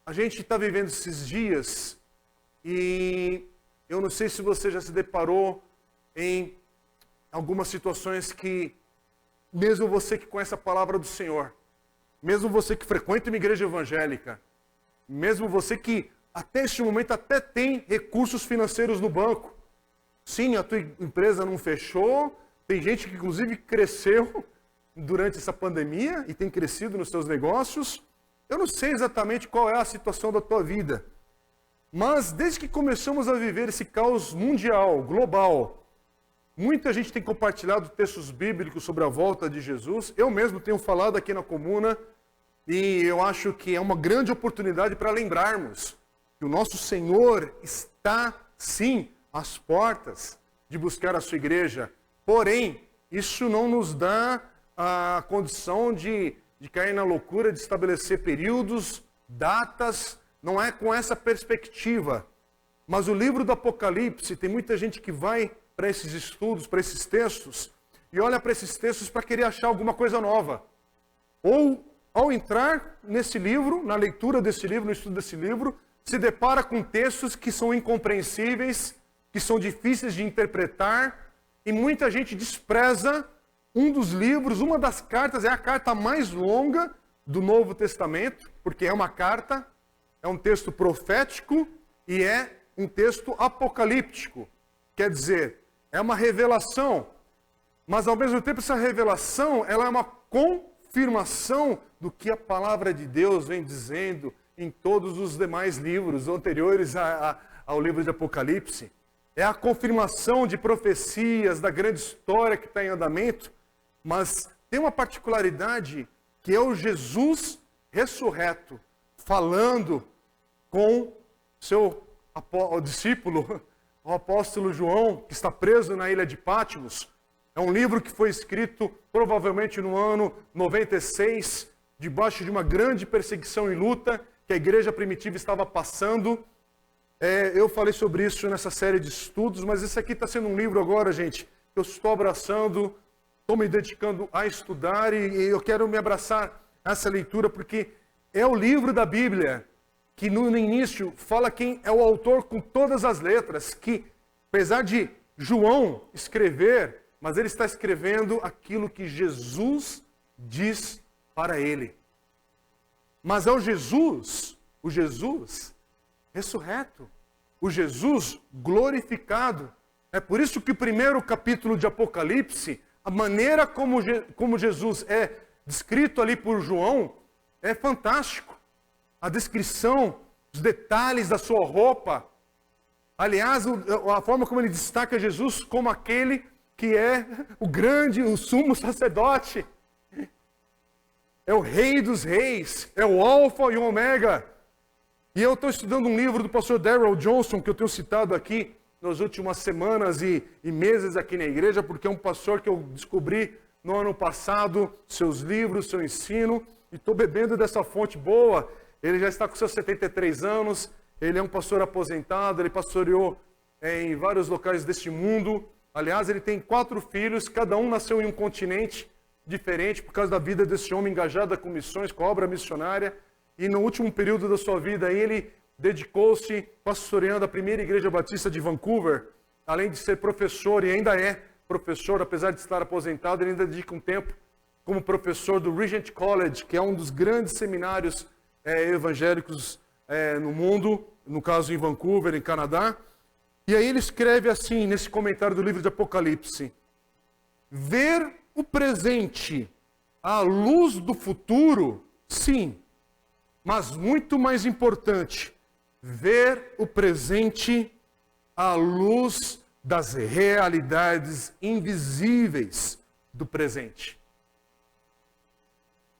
a gente está vivendo esses dias e eu não sei se você já se deparou em algumas situações que, mesmo você que conhece a palavra do Senhor, mesmo você que frequenta uma igreja evangélica, mesmo você que até este momento até tem recursos financeiros no banco, sim, a tua empresa não fechou, tem gente que inclusive cresceu durante essa pandemia e tem crescido nos seus negócios. Eu não sei exatamente qual é a situação da tua vida, mas desde que começamos a viver esse caos mundial, global, muita gente tem compartilhado textos bíblicos sobre a volta de Jesus. Eu mesmo tenho falado aqui na comuna e eu acho que é uma grande oportunidade para lembrarmos que o nosso Senhor está, sim, às portas de buscar a sua igreja. Porém, isso não nos dá a condição de cair na loucura de estabelecer períodos, datas. Não é com essa perspectiva. Mas o livro do Apocalipse, tem muita gente que vai para esses estudos, para esses textos, e olha para esses textos para querer achar alguma coisa nova. Ou, ao entrar nesse livro, na leitura desse livro, no estudo desse livro, se depara com textos que são incompreensíveis, que são difíceis de interpretar, e muita gente despreza um dos livros, uma das cartas, é a carta mais longa do Novo Testamento, porque é uma carta, é um texto profético e é um texto apocalíptico. Quer dizer, é uma revelação, mas ao mesmo tempo essa revelação ela é uma confirmação do que a palavra de Deus vem dizendo em todos os demais livros anteriores ao livro de Apocalipse. É a confirmação de profecias da grande história que está em andamento, mas tem uma particularidade que é o Jesus ressurreto, falando com seu discípulo, o apóstolo João, que está preso na ilha de Patmos. É um livro que foi escrito provavelmente no ano 96, debaixo de uma grande perseguição e luta que a igreja primitiva estava passando. Eu falei sobre isso nessa série de estudos, mas esse aqui está sendo um livro agora, gente, que eu estou abraçando, estou me dedicando a estudar e eu quero me abraçar a essa leitura porque é o livro da Bíblia que no início fala quem é o autor com todas as letras, que apesar de João escrever, mas ele está escrevendo aquilo que Jesus diz para ele. Mas é o Jesus ressurreto, o Jesus glorificado. É por isso que o primeiro capítulo de Apocalipse, a maneira como Jesus é descrito ali por João, é fantástico. A descrição, os detalhes da sua roupa. Aliás, a forma como ele destaca Jesus como aquele que é o grande, o sumo sacerdote. É o Rei dos Reis, é o Alfa e o Ômega. E eu estou estudando um livro do pastor Darrell Johnson, que eu tenho citado aqui nas últimas semanas e meses aqui na igreja, porque é um pastor que eu descobri no ano passado, seus livros, seu ensino, e estou bebendo dessa fonte boa. Ele já está com seus 73 anos, ele é um pastor aposentado, ele pastoreou em vários locais deste mundo. Aliás, ele tem 4 filhos, cada um nasceu em um continente diferente por causa da vida desse homem engajado com missões, com a obra missionária. e no último período da sua vida ele dedicou-se pastoreando a primeira igreja batista de Vancouver, além de ser professor, e ainda é professor, apesar de estar aposentado, ele ainda dedica um tempo como professor do Regent College, que é um dos grandes seminários evangélicos no mundo, no caso em Vancouver, em Canadá. E aí ele escreve assim, nesse comentário do livro de Apocalipse: ver o presente à luz do futuro, sim, mas muito mais importante, ver o presente à luz das realidades invisíveis do presente.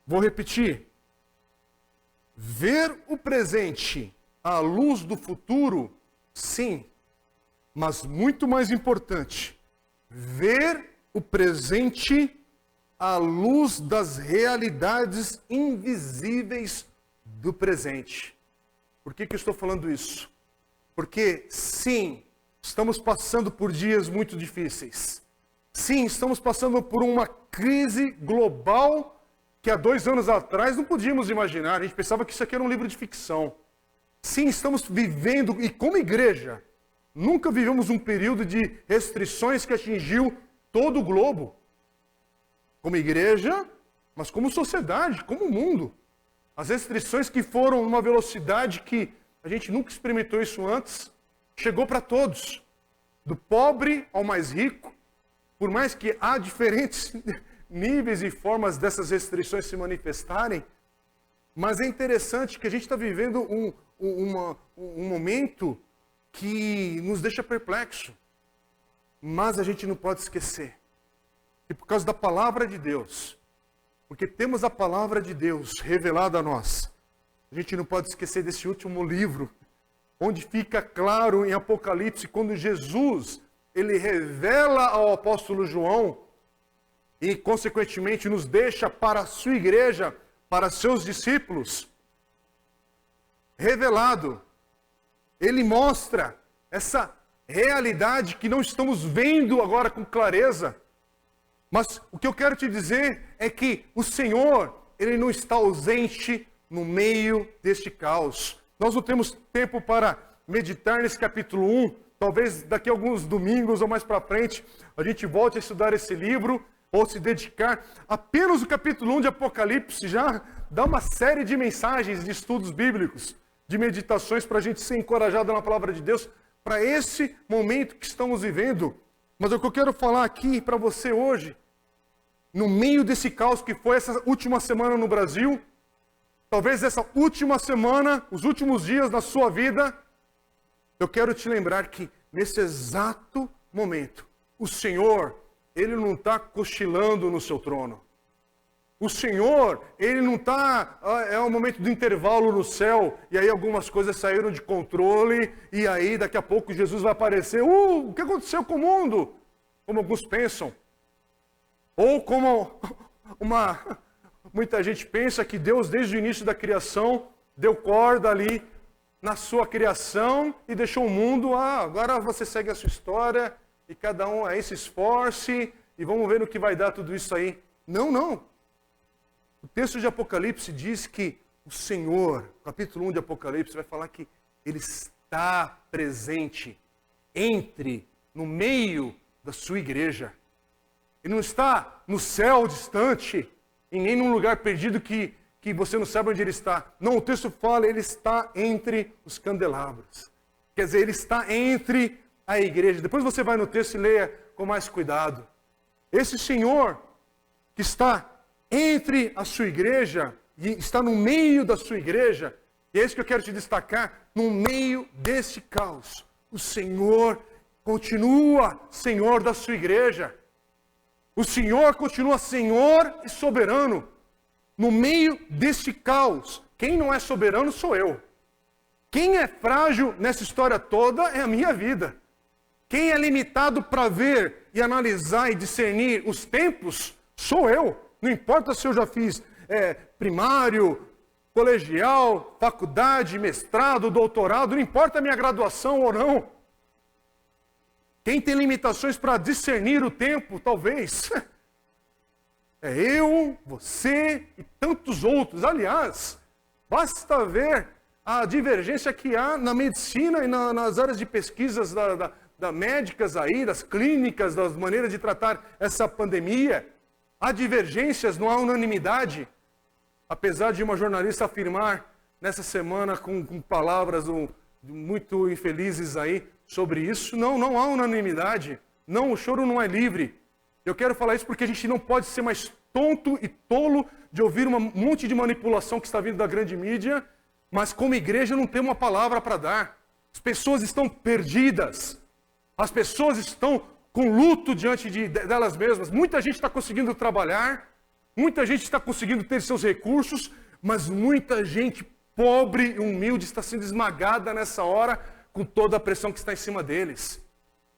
Vou repetir. Ver o presente à luz do futuro, sim, mas muito mais importante, ver o presente à luz das realidades invisíveis do presente. Por que eu estou falando isso? Porque, sim, estamos passando por dias muito difíceis. Sim, estamos passando por uma crise global que há 2 anos atrás não podíamos imaginar. A gente pensava que isso aqui era um livro de ficção. Sim, estamos vivendo, e como igreja, nunca vivemos um período de restrições que atingiu todo o globo. Como igreja, mas como sociedade, como mundo. As restrições que foram numa velocidade que a gente nunca experimentou isso antes, chegou para todos. Do pobre ao mais rico, por mais que há diferentes níveis e formas dessas restrições se manifestarem, mas é interessante que a gente está vivendo um momento que nos deixa perplexo. Mas a gente não pode esquecer que por causa da palavra de Deus, porque temos a palavra de Deus revelada a nós, a gente não pode esquecer desse último livro, onde fica claro em Apocalipse, quando Jesus, ele revela ao apóstolo João, e consequentemente nos deixa para a sua igreja, para seus discípulos, revelado. Ele mostra essa realidade que não estamos vendo agora com clareza. Mas o que eu quero te dizer é que o Senhor, ele não está ausente no meio deste caos. Nós não temos tempo para meditar nesse capítulo 1. Talvez daqui a alguns domingos ou mais para frente a gente volte a estudar esse livro ou se dedicar. Apenas o capítulo 1 de Apocalipse já dá uma série de mensagens, de estudos bíblicos, de meditações para a gente ser encorajado na palavra de Deus para esse momento que estamos vivendo. Mas o que eu quero falar aqui para você hoje, no meio desse caos que foi essa última semana no Brasil, talvez essa última semana, os últimos dias da sua vida, eu quero te lembrar que nesse exato momento, o Senhor, ele não está cochilando no seu trono. O Senhor, ele não está, é um momento do intervalo no céu, e aí algumas coisas saíram de controle, e aí daqui a pouco Jesus vai aparecer. O que aconteceu com o mundo? Como alguns pensam. Ou como muita gente pensa que Deus, desde o início da criação, deu corda ali na sua criação e deixou o mundo, agora você segue a sua história, e cada um aí se esforce, e vamos ver no que vai dar tudo isso aí. Não, não. O texto de Apocalipse diz que o Senhor, capítulo 1 de Apocalipse, vai falar que Ele está presente no meio da sua igreja. Ele não está no céu distante, e nem num lugar perdido que você não sabe onde Ele está. Não, o texto fala, Ele está entre os candelabros. Quer dizer, Ele está entre a igreja. Depois você vai no texto e leia com mais cuidado. Esse Senhor que está entre a sua igreja, e está no meio da sua igreja, e é isso que eu quero te destacar, no meio desse caos, o Senhor continua Senhor da sua igreja. O Senhor continua Senhor e soberano. No meio desse caos, quem não é soberano sou eu. Quem é frágil nessa história toda é a minha vida. Quem é limitado para ver e analisar e discernir os tempos sou eu. Não importa se eu já fiz primário, colegial, faculdade, mestrado, doutorado, não importa a minha graduação ou não. Quem tem limitações para discernir o tempo, talvez, é eu, você e tantos outros. Aliás, Basta ver a divergência que há na medicina e nas áreas de pesquisas da médicas aí, das clínicas, das maneiras de tratar essa pandemia. Há divergências, não há unanimidade. Apesar de uma jornalista afirmar nessa semana com palavras muito infelizes aí sobre isso, não há unanimidade. Não, o choro não é livre. Eu quero falar isso porque a gente não pode ser mais tonto e tolo de ouvir um monte de manipulação que está vindo da grande mídia, mas como igreja não tem uma palavra para dar. As pessoas estão perdidas. As pessoas estão com luto diante delas mesmas. Muita gente está conseguindo trabalhar, muita gente está conseguindo ter seus recursos, mas muita gente pobre e humilde está sendo esmagada nessa hora com toda a pressão que está em cima deles.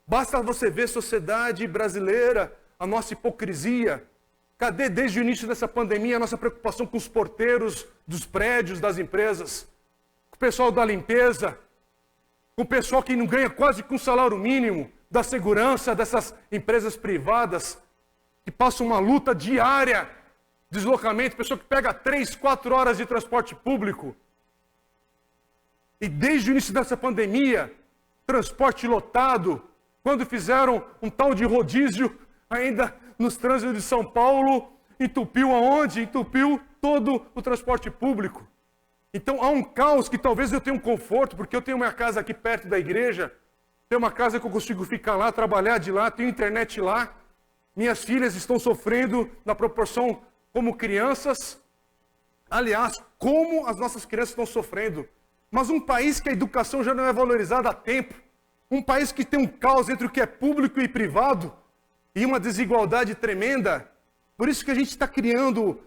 Basta você ver a sociedade brasileira, a nossa hipocrisia. Cadê desde o início dessa pandemia a nossa preocupação com os porteiros dos prédios, das empresas, com o pessoal da limpeza, com o pessoal que não ganha quase com o salário mínimo, da segurança dessas empresas privadas, que passam uma luta diária, deslocamento, pessoa que pega 3, 4 horas de transporte público. E desde o início dessa pandemia, transporte lotado, quando fizeram um tal de rodízio, ainda nos trânsitos de São Paulo, entupiu aonde? Entupiu todo o transporte público. Então há um caos que talvez eu tenha um conforto, porque eu tenho minha casa aqui perto da igreja, tenho uma casa que eu consigo ficar lá, trabalhar de lá, tenho internet lá. Minhas filhas estão sofrendo na proporção como crianças. Aliás, como as nossas crianças estão sofrendo. Mas um país que a educação já não é valorizada há tempo, um país que tem um caos entre o que é público e privado, e uma desigualdade tremenda. Por isso que a gente está criando,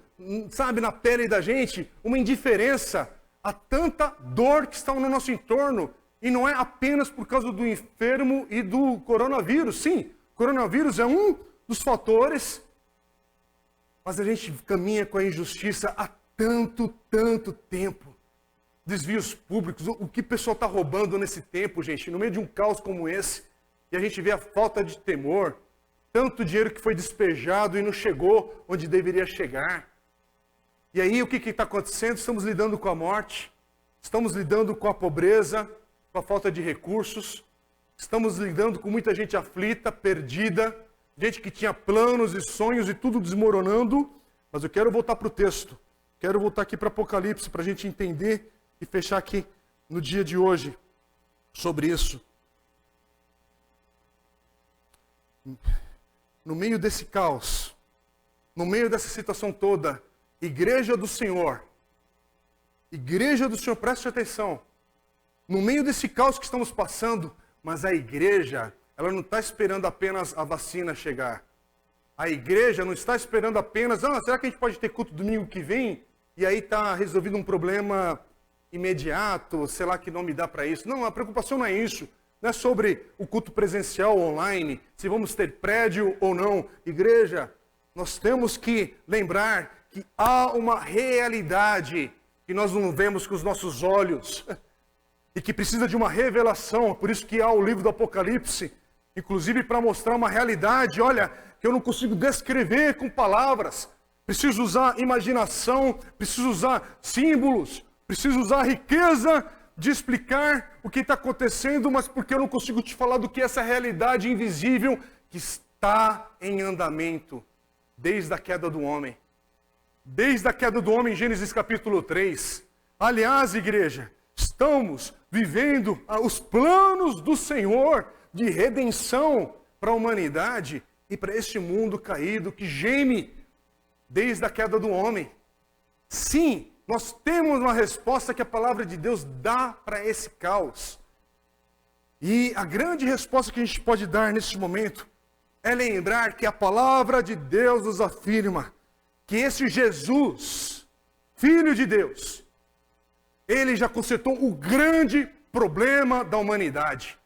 sabe, na pele da gente, uma indiferença a tanta dor que está no nosso entorno. E não é apenas por causa do enfermo e do coronavírus. Sim, o coronavírus é um dos fatores, mas a gente caminha com a injustiça há tanto tempo. Desvios públicos, o que o pessoal está roubando nesse tempo, gente, no meio de um caos como esse, e a gente vê a falta de temor, tanto dinheiro que foi despejado e não chegou onde deveria chegar. E aí o que está acontecendo? Estamos lidando com a morte, estamos lidando com a pobreza, com a falta de recursos, estamos lidando com muita gente aflita, perdida, gente que tinha planos e sonhos e tudo desmoronando. Mas eu quero voltar para o texto, quero voltar aqui para Apocalipse, para a gente entender e fechar aqui no dia de hoje sobre isso. No meio desse caos, no meio dessa situação toda, igreja do Senhor, preste atenção, no meio desse caos que estamos passando, mas a igreja, ela não está esperando apenas a vacina chegar. A igreja não está esperando apenas, será que a gente pode ter culto domingo que vem? E aí está resolvido um problema imediato, sei lá que nome dá para isso. Não, a preocupação não é isso. Não é sobre o culto presencial ou online, se vamos ter prédio ou não. Igreja, nós temos que lembrar que há uma realidade que nós não vemos com os nossos olhos e que precisa de uma revelação. Por isso que há o livro do Apocalipse, inclusive para mostrar uma realidade, olha, que eu não consigo descrever com palavras. Preciso usar imaginação, preciso usar símbolos, preciso usar a riqueza de explicar o que está acontecendo, mas porque eu não consigo te falar do que é essa realidade invisível que está em andamento desde a queda do homem. Desde a queda do homem em Gênesis capítulo 3. Aliás, igreja, estamos vivendo os planos do Senhor de redenção para a humanidade e para este mundo caído que geme desde a queda do homem. Sim, nós temos uma resposta que a palavra de Deus dá para esse caos. E a grande resposta que a gente pode dar nesse momento é lembrar que a palavra de Deus nos afirma que esse Jesus, Filho de Deus, ele já consertou o grande problema da humanidade.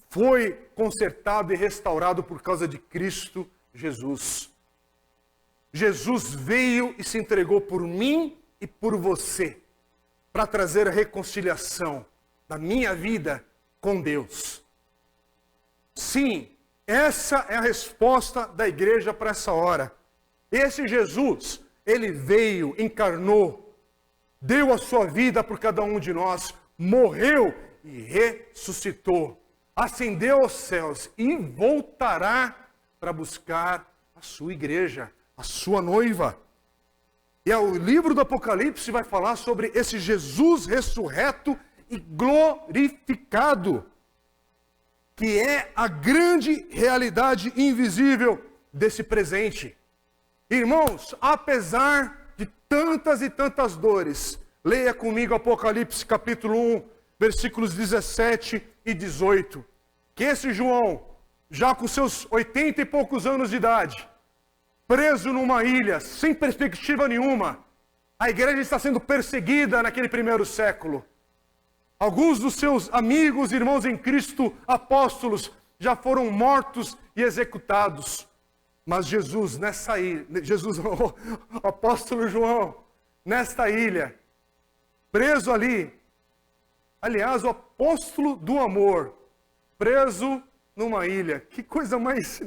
Foi consertado e restaurado por causa de Cristo Jesus. Jesus veio e se entregou por mim e por você, para trazer a reconciliação da minha vida com Deus. Sim, essa é a resposta da igreja para essa hora. Esse Jesus, ele veio, encarnou, deu a sua vida por cada um de nós, morreu e ressuscitou, ascendeu aos céus e voltará para buscar a sua igreja, a sua noiva. E o livro do Apocalipse vai falar sobre esse Jesus ressurreto e glorificado, que é a grande realidade invisível desse presente. Irmãos, apesar de tantas e tantas dores, leia comigo Apocalipse capítulo 1, versículos 17 e 18, que esse João, já com seus 80 e poucos anos de idade, preso numa ilha, sem perspectiva nenhuma, a igreja está sendo perseguida naquele primeiro século. Alguns dos seus amigos, irmãos em Cristo, apóstolos, já foram mortos e executados. Mas Jesus, nessa ilha, o apóstolo João, nesta ilha, preso ali, aliás, o apóstolo do amor, preso numa ilha. Que coisa mais,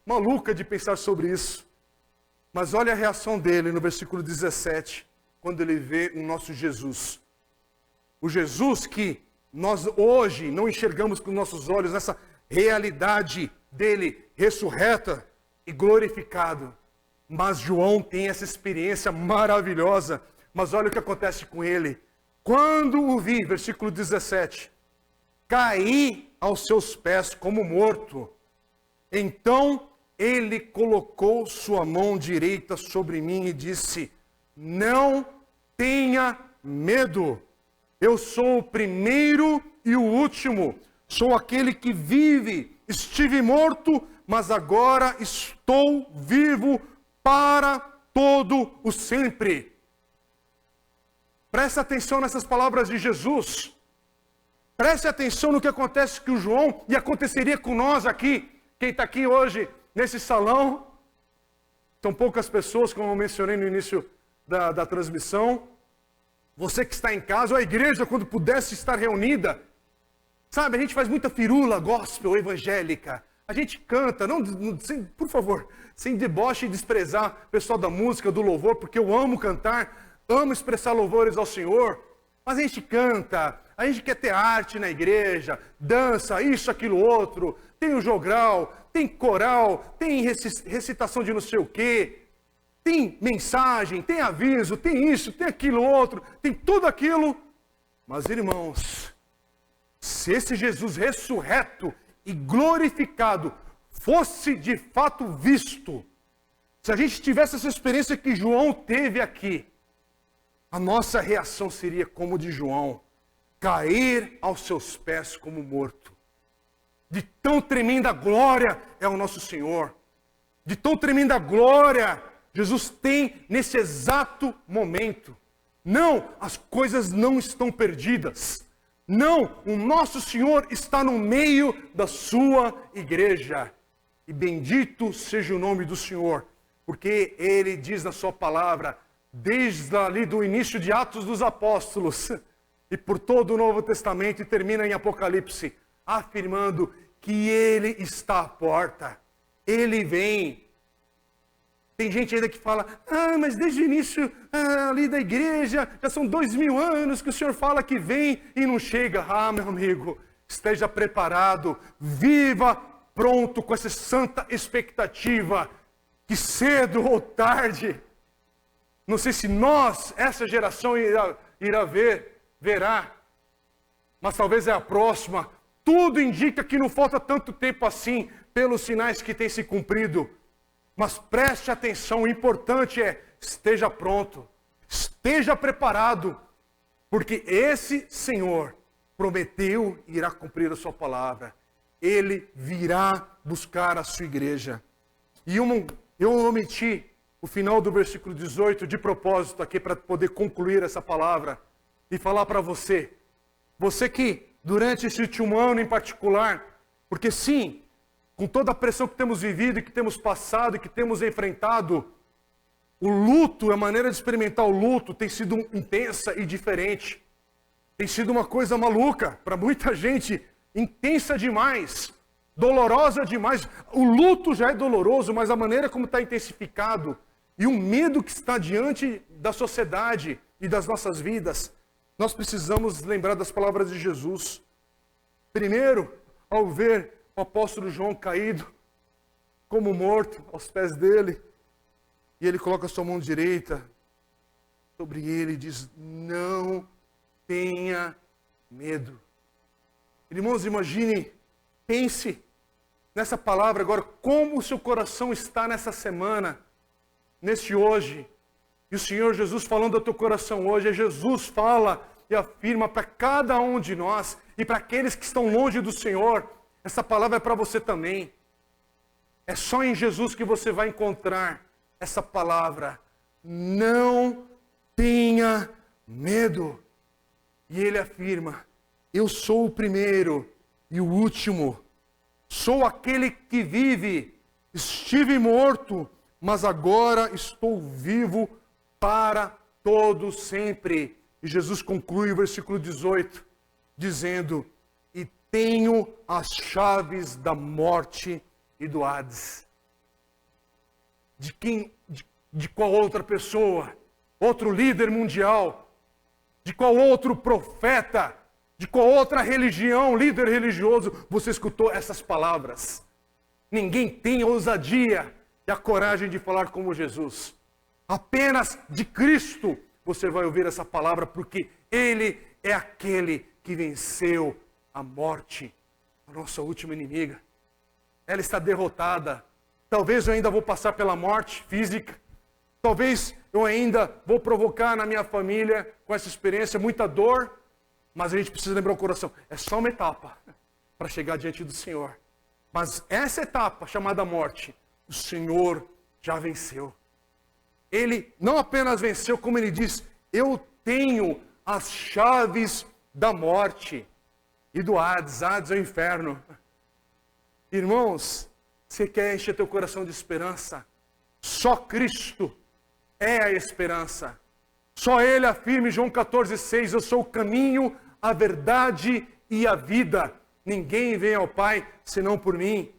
maluca de pensar sobre isso. Mas olha a reação dele no versículo 17, quando ele vê o nosso Jesus. O Jesus que nós hoje não enxergamos com nossos olhos, nessa realidade dele ressurreta e glorificado. Mas João tem essa experiência maravilhosa. Mas olha o que acontece com ele. Quando o vi, versículo 17, caí aos seus pés como morto. Então ele colocou sua mão direita sobre mim e disse: não tenha medo. Eu sou o primeiro e o último. Sou aquele que vive. Estive morto, mas agora estou vivo para todo o sempre. Preste atenção nessas palavras de Jesus. Preste atenção no que acontece com o João e aconteceria com nós aqui. Quem está aqui hoje nesse salão, são poucas pessoas, como eu mencionei no início da transmissão. Você que está em casa, ou a igreja, quando pudesse estar reunida. Sabe, a gente faz muita firula gospel evangélica. A gente canta, por favor, sem deboche e desprezar o pessoal da música, do louvor, porque eu amo cantar, amo expressar louvores ao Senhor. Mas a gente canta, a gente quer ter arte na igreja, dança, isso, aquilo, outro. Tem o jogral, tem coral, tem recitação de não sei o quê. Tem mensagem, tem aviso, tem isso, tem aquilo outro, tem tudo aquilo. Mas, irmãos, se esse Jesus ressurreto e glorificado fosse de fato visto, se a gente tivesse essa experiência que João teve aqui, a nossa reação seria como de João, cair aos seus pés como morto. De tão tremenda glória é o nosso Senhor, de tão tremenda glória Jesus tem nesse exato momento. Não, as coisas não estão perdidas. Não, o nosso Senhor está no meio da sua igreja. E bendito seja o nome do Senhor, porque Ele diz na sua palavra, desde ali do início de Atos dos Apóstolos, e por todo o Novo Testamento, e termina em Apocalipse, afirmando que Ele está à porta. Ele vem. Tem gente ainda que fala, mas desde o início ali da igreja, já são 2000 anos que o Senhor fala que vem e não chega. Meu amigo, esteja preparado, viva pronto com essa santa expectativa, que cedo ou tarde, não sei se nós, essa geração verá, mas talvez é a próxima. Tudo indica que não falta tanto tempo assim, pelos sinais que têm se cumprido. Mas preste atenção, o importante é, esteja pronto, esteja preparado, porque esse Senhor prometeu e irá cumprir a sua palavra. Ele virá buscar a sua igreja. E eu omiti o final do versículo 18 de propósito aqui para poder concluir essa palavra e falar para você. Você que durante esse último ano em particular, porque sim, com toda a pressão que temos vivido, e que temos passado, e que temos enfrentado, o luto, a maneira de experimentar o luto tem sido intensa e diferente. Tem sido uma coisa maluca, para muita gente, intensa demais, dolorosa demais. O luto já é doloroso, mas a maneira como está intensificado, e o medo que está diante da sociedade, e das nossas vidas, nós precisamos lembrar das palavras de Jesus. Primeiro, ao ver o apóstolo João caído, como morto, aos pés dele, e ele coloca a sua mão direita sobre ele e diz: não tenha medo. Irmãos, imagine, pense nessa palavra agora, como o seu coração está nessa semana, nesse hoje. E o Senhor Jesus falando ao teu coração hoje, Jesus fala e afirma para cada um de nós, e para aqueles que estão longe do Senhor, essa palavra é para você também. É só em Jesus que você vai encontrar essa palavra. Não tenha medo. E ele afirma: eu sou o primeiro e o último. Sou aquele que vive. Estive morto, mas agora estou vivo para todo sempre. E Jesus conclui o versículo 18, dizendo: e tenho as chaves da morte e do Hades. De qual outra pessoa, outro líder mundial, de qual outro profeta, de qual outra religião, líder religioso, você escutou essas palavras? Ninguém tem a ousadia e a coragem de falar como Jesus. Apenas de Cristo você vai ouvir essa palavra, porque Ele é aquele que venceu a morte, a nossa última inimiga. Ela está derrotada. Talvez eu ainda vou passar pela morte física. Talvez eu ainda vou provocar na minha família, com essa experiência, muita dor. Mas a gente precisa lembrar o coração. É só uma etapa para chegar diante do Senhor. Mas essa etapa, chamada morte, o Senhor já venceu. Ele não apenas venceu, como ele diz: eu tenho as chaves da morte e do Hades. Hades é o inferno. Irmãos, você quer encher teu coração de esperança? Só Cristo é a esperança. Só Ele afirma em João 14,6: eu sou o caminho, a verdade e a vida. Ninguém vem ao Pai senão por mim.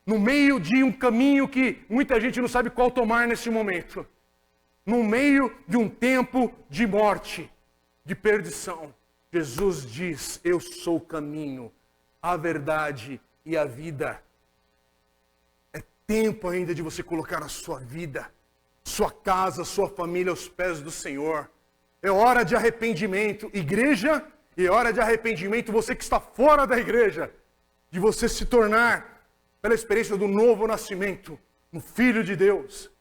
No meio de um caminho que muita gente não sabe qual tomar nesse momento. No meio de um tempo de morte, de perdição, Jesus diz: eu sou o caminho, a verdade e a vida. É tempo ainda de você colocar a sua vida, sua casa, sua família aos pés do Senhor. É hora de arrependimento, igreja, e é hora de arrependimento você que está fora da igreja, de você se tornar, pela experiência do novo nascimento, um filho de Deus.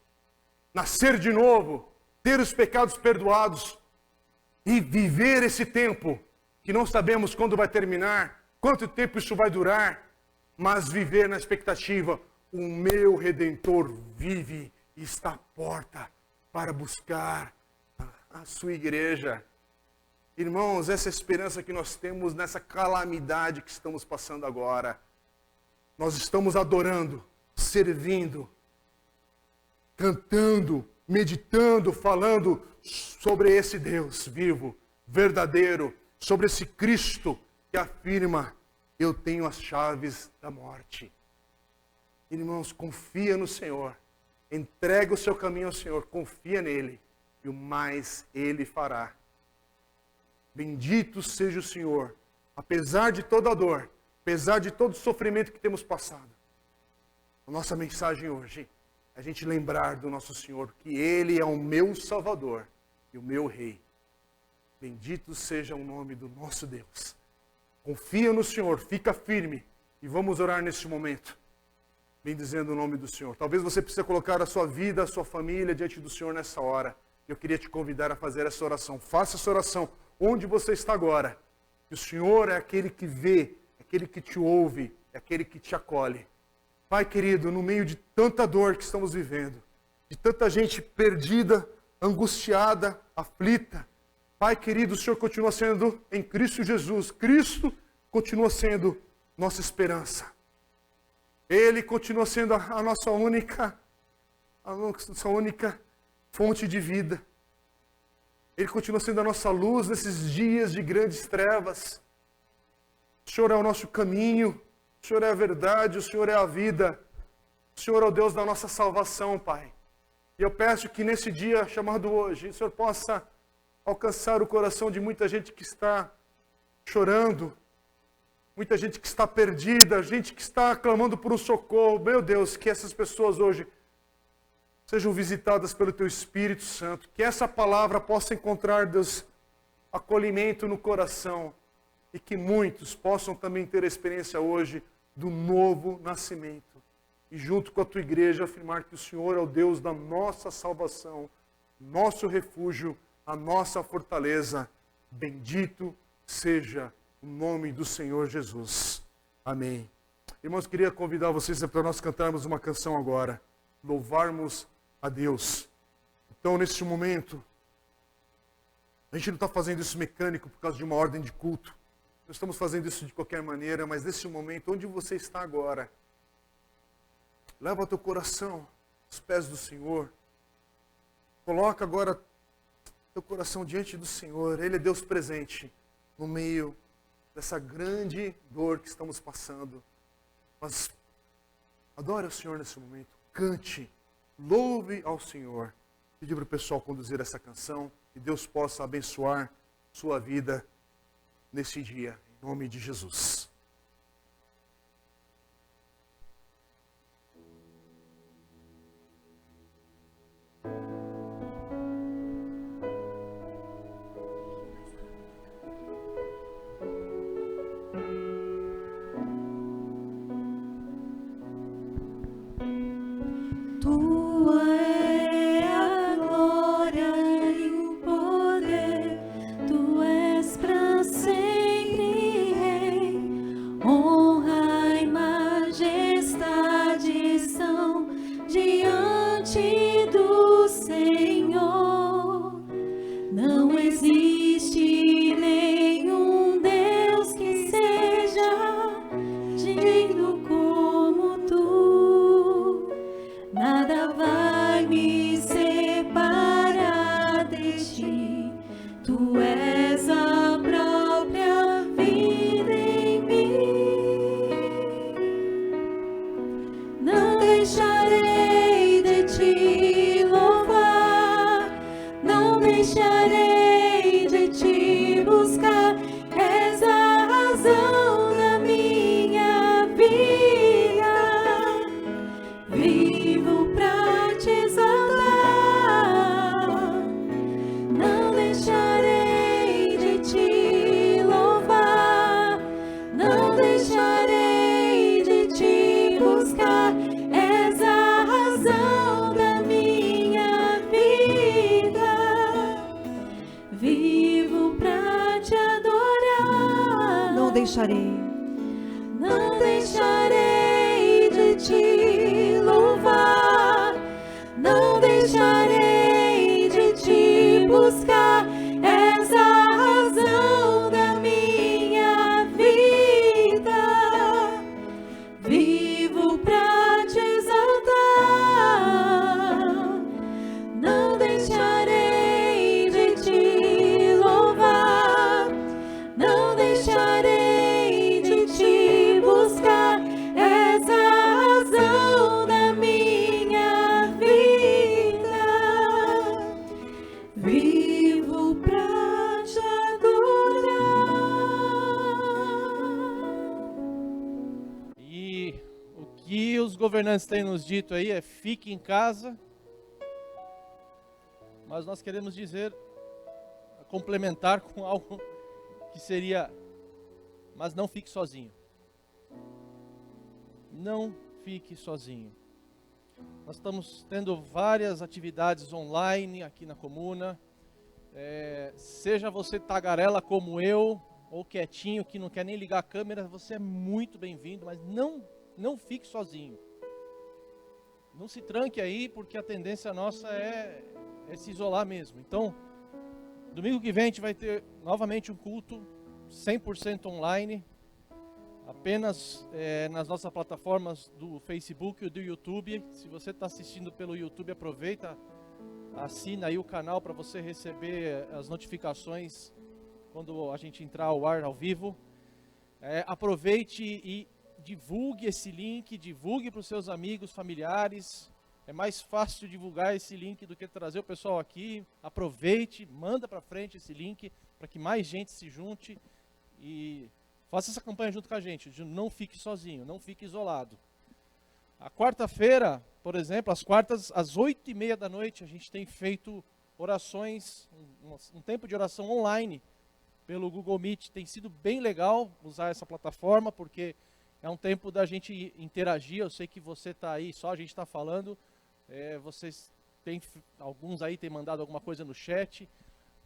Nascer de novo, ter os pecados perdoados e viver esse tempo, que não sabemos quando vai terminar, quanto tempo isso vai durar, mas viver na expectativa: o meu Redentor vive e está à porta para buscar a sua igreja. Irmãos, essa esperança que nós temos nessa calamidade que estamos passando agora, nós estamos adorando, servindo, cantando, meditando, falando sobre esse Deus vivo, verdadeiro, sobre esse Cristo que afirma: eu tenho as chaves da morte. Irmãos, confia no Senhor, entrega o seu caminho ao Senhor, confia nele, e o mais Ele fará. Bendito seja o Senhor, apesar de toda a dor, apesar de todo o sofrimento que temos passado. A nossa mensagem hoje é a gente lembrar do nosso Senhor, que Ele é o meu Salvador e o meu Rei. Bendito seja o nome do nosso Deus. Confia no Senhor, fica firme, e vamos orar neste momento, bendizendo o nome do Senhor. Talvez você precise colocar a sua vida, a sua família diante do Senhor nessa hora. Eu queria te convidar a fazer essa oração. Faça essa oração onde você está agora. Que o Senhor é aquele que vê, aquele que te ouve, é aquele que te acolhe. Pai querido, no meio de tanta dor que estamos vivendo, de tanta gente perdida, angustiada, aflita, Pai querido, o Senhor continua sendo em Cristo Jesus. Cristo continua sendo nossa esperança. Ele continua sendo a nossa única fonte de vida. Ele continua sendo a nossa luz nesses dias de grandes trevas. O Senhor é o nosso caminho, o Senhor é a verdade, o Senhor é a vida. O Senhor é o Deus da nossa salvação, Pai. E eu peço que nesse dia chamado hoje, o Senhor possa alcançar o coração de muita gente que está chorando, muita gente que está perdida, gente que está clamando por um socorro. Meu Deus, que essas pessoas hoje sejam visitadas pelo Teu Espírito Santo, que essa palavra possa encontrar, Deus, acolhimento no coração, e que muitos possam também ter a experiência hoje do novo nascimento. E junto com a Tua igreja afirmar que o Senhor é o Deus da nossa salvação, nosso refúgio, a nossa fortaleza. Bendito seja o nome do Senhor Jesus. Amém. Irmãos, queria convidar vocês para nós cantarmos uma canção agora. Louvarmos a Deus. Então, neste momento, a gente não está fazendo isso mecânico por causa de uma ordem de culto. Nós estamos fazendo isso de qualquer maneira, mas nesse momento, onde você está agora, leva teu coração aos pés do Senhor. Coloca agora teu coração diante do Senhor. Ele é Deus presente no meio dessa grande dor que estamos passando. Mas adore ao Senhor nesse momento. Cante, louve ao Senhor. Pedir para o pessoal conduzir essa canção. Que Deus possa abençoar sua vida nesse dia. Em nome de Jesus. Não deixarei de te louvar, não deixarei de te buscar. És a razão da minha vida. Vivo pra te exaltar. Não deixarei de te louvar, não deixarei de te buscar. És a razão da minha vida. Vivo pra te adorar. E o que os governantes têm nos dito aí é: fique em casa. Mas nós queremos dizer, complementar com algo que seria: mas não fique sozinho. Não fique sozinho. Nós estamos tendo várias atividades online aqui na comuna. Seja você tagarela como eu, ou quietinho, que não quer nem ligar a câmera, você é muito bem-vindo, mas não fique sozinho. Não se tranque aí, porque a tendência nossa é se isolar mesmo. Então, domingo que vem a gente vai ter novamente um culto 100% online, apenas nas nossas plataformas do Facebook e do YouTube. Se você está assistindo pelo YouTube, aproveita, assina aí o canal para você receber as notificações quando a gente entrar ao ar ao vivo. Aproveite e divulgue esse link, divulgue para os seus amigos, familiares. É mais fácil divulgar esse link do que trazer o pessoal aqui. Aproveite, manda para frente esse link para que mais gente se junte e faça essa campanha junto com a gente. Não fique sozinho, não fique isolado. A quarta-feira, por exemplo, às quartas, às 8h30 da noite, a gente tem feito orações, um tempo de oração online pelo Google Meet. Tem sido bem legal usar essa plataforma, porque é um tempo da gente interagir. Eu sei que você está aí, só a gente está falando. Vocês têm, alguns aí têm mandado alguma coisa no chat.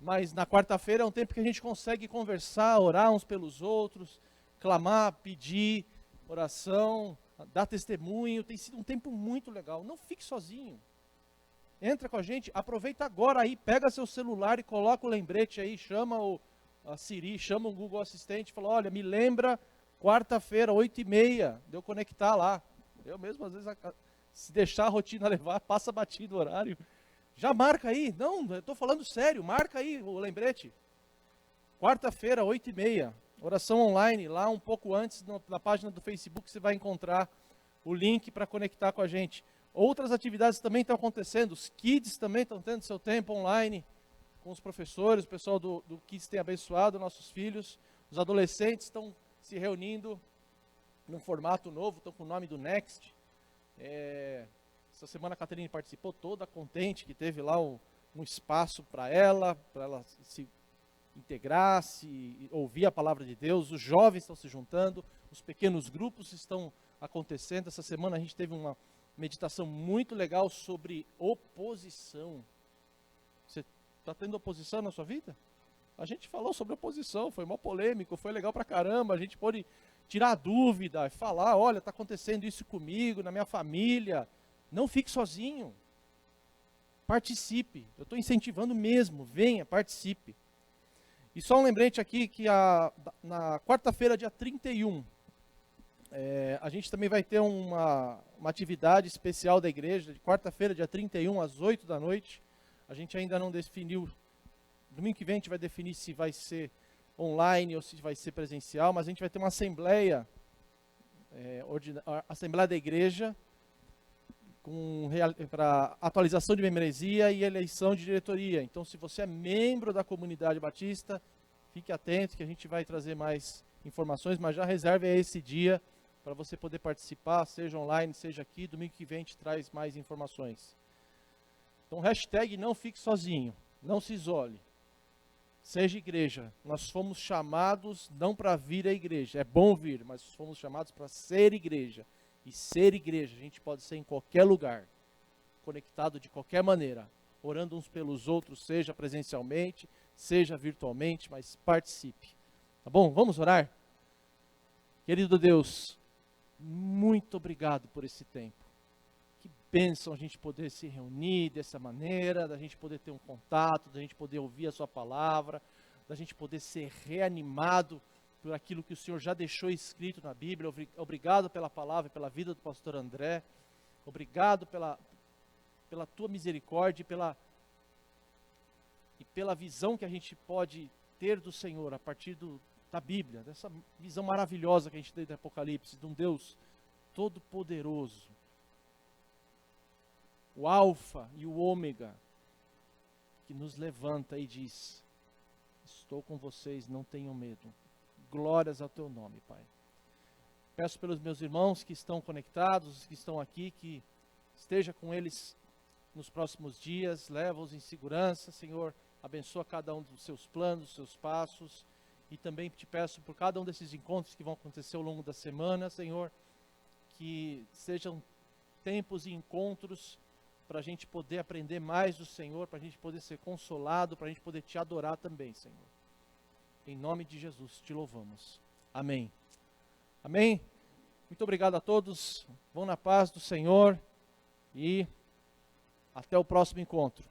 Mas na quarta-feira é um tempo que a gente consegue conversar, orar uns pelos outros, clamar, pedir oração, dar testemunho. Tem sido um tempo muito legal. Não fique sozinho. Entra com a gente, aproveita agora aí, pega seu celular e coloca o lembrete aí, chama a Siri, chama o Google Assistente, fala, olha, me lembra quarta-feira, 8h30, de eu conectar lá. Eu mesmo, às vezes, se deixar a rotina levar, passa batido o horário. Já marca aí, não, eu estou falando sério, marca aí o lembrete. Quarta-feira, 8h30, oração online, lá um pouco antes, na página do Facebook, você vai encontrar o link para conectar com a gente. Outras atividades também estão acontecendo, os kids também estão tendo seu tempo online, com os professores, o pessoal do Kids tem abençoado nossos filhos, os adolescentes estão se reunindo num formato novo, estão com o nome do Next. Essa semana a Caterine participou toda contente, que teve lá um espaço para ela se integrar, se ouvir a palavra de Deus. Os jovens estão se juntando, os pequenos grupos estão acontecendo. Essa semana a gente teve uma meditação muito legal sobre oposição. Você está tendo oposição na sua vida? A gente falou sobre oposição, foi mó polêmico, foi legal pra caramba. A gente pôde tirar dúvida, falar, olha, está acontecendo isso comigo, na minha família. Não fique sozinho. Participe. Eu estou incentivando mesmo. Venha, participe. E só um lembrete aqui que na quarta-feira, dia 31, a gente também vai ter uma atividade especial da igreja, de quarta-feira, dia 31, às 8 da noite. A gente ainda não definiu, domingo que vem a gente vai definir se vai ser online ou se vai ser presencial, mas a gente vai ter uma assembleia, assembleia da igreja, para atualização de membresia e eleição de diretoria. Então, se você é membro da comunidade batista, fique atento que a gente vai trazer mais informações, mas já reserve esse dia para você poder participar, seja online, seja aqui. Domingo que vem a gente traz mais informações. Então, hashtag não fique sozinho, não se isole. Seja igreja. Nós fomos chamados não para vir à igreja, é bom vir, mas fomos chamados para ser igreja. E ser igreja, a gente pode ser em qualquer lugar, conectado de qualquer maneira, orando uns pelos outros, seja presencialmente, seja virtualmente, mas participe. Tá bom? Vamos orar? Querido Deus, muito obrigado por esse tempo. Que bênção a gente poder se reunir dessa maneira, da gente poder ter um contato, da gente poder ouvir a sua palavra, da gente poder ser reanimado por aquilo que o Senhor já deixou escrito na Bíblia. Obrigado pela palavra e pela vida do pastor André. Obrigado pela tua misericórdia e pela visão que a gente pode ter do Senhor a partir da Bíblia, dessa visão maravilhosa que a gente tem do Apocalipse, de um Deus todo-poderoso, o Alfa e o Ômega, que nos levanta e diz: estou com vocês, não tenham medo. Glórias ao teu nome, Pai. Peço pelos meus irmãos que estão conectados, que estão aqui, que esteja com eles nos próximos dias, leva-os em segurança, Senhor, abençoa cada um dos seus planos, dos seus passos, e também te peço por cada um desses encontros que vão acontecer ao longo da semana, Senhor, que sejam tempos e encontros para a gente poder aprender mais do Senhor, para a gente poder ser consolado, para a gente poder te adorar também, Senhor. Em nome de Jesus, te louvamos. Amém. Amém. Muito obrigado a todos. Vão na paz do Senhor e até o próximo encontro.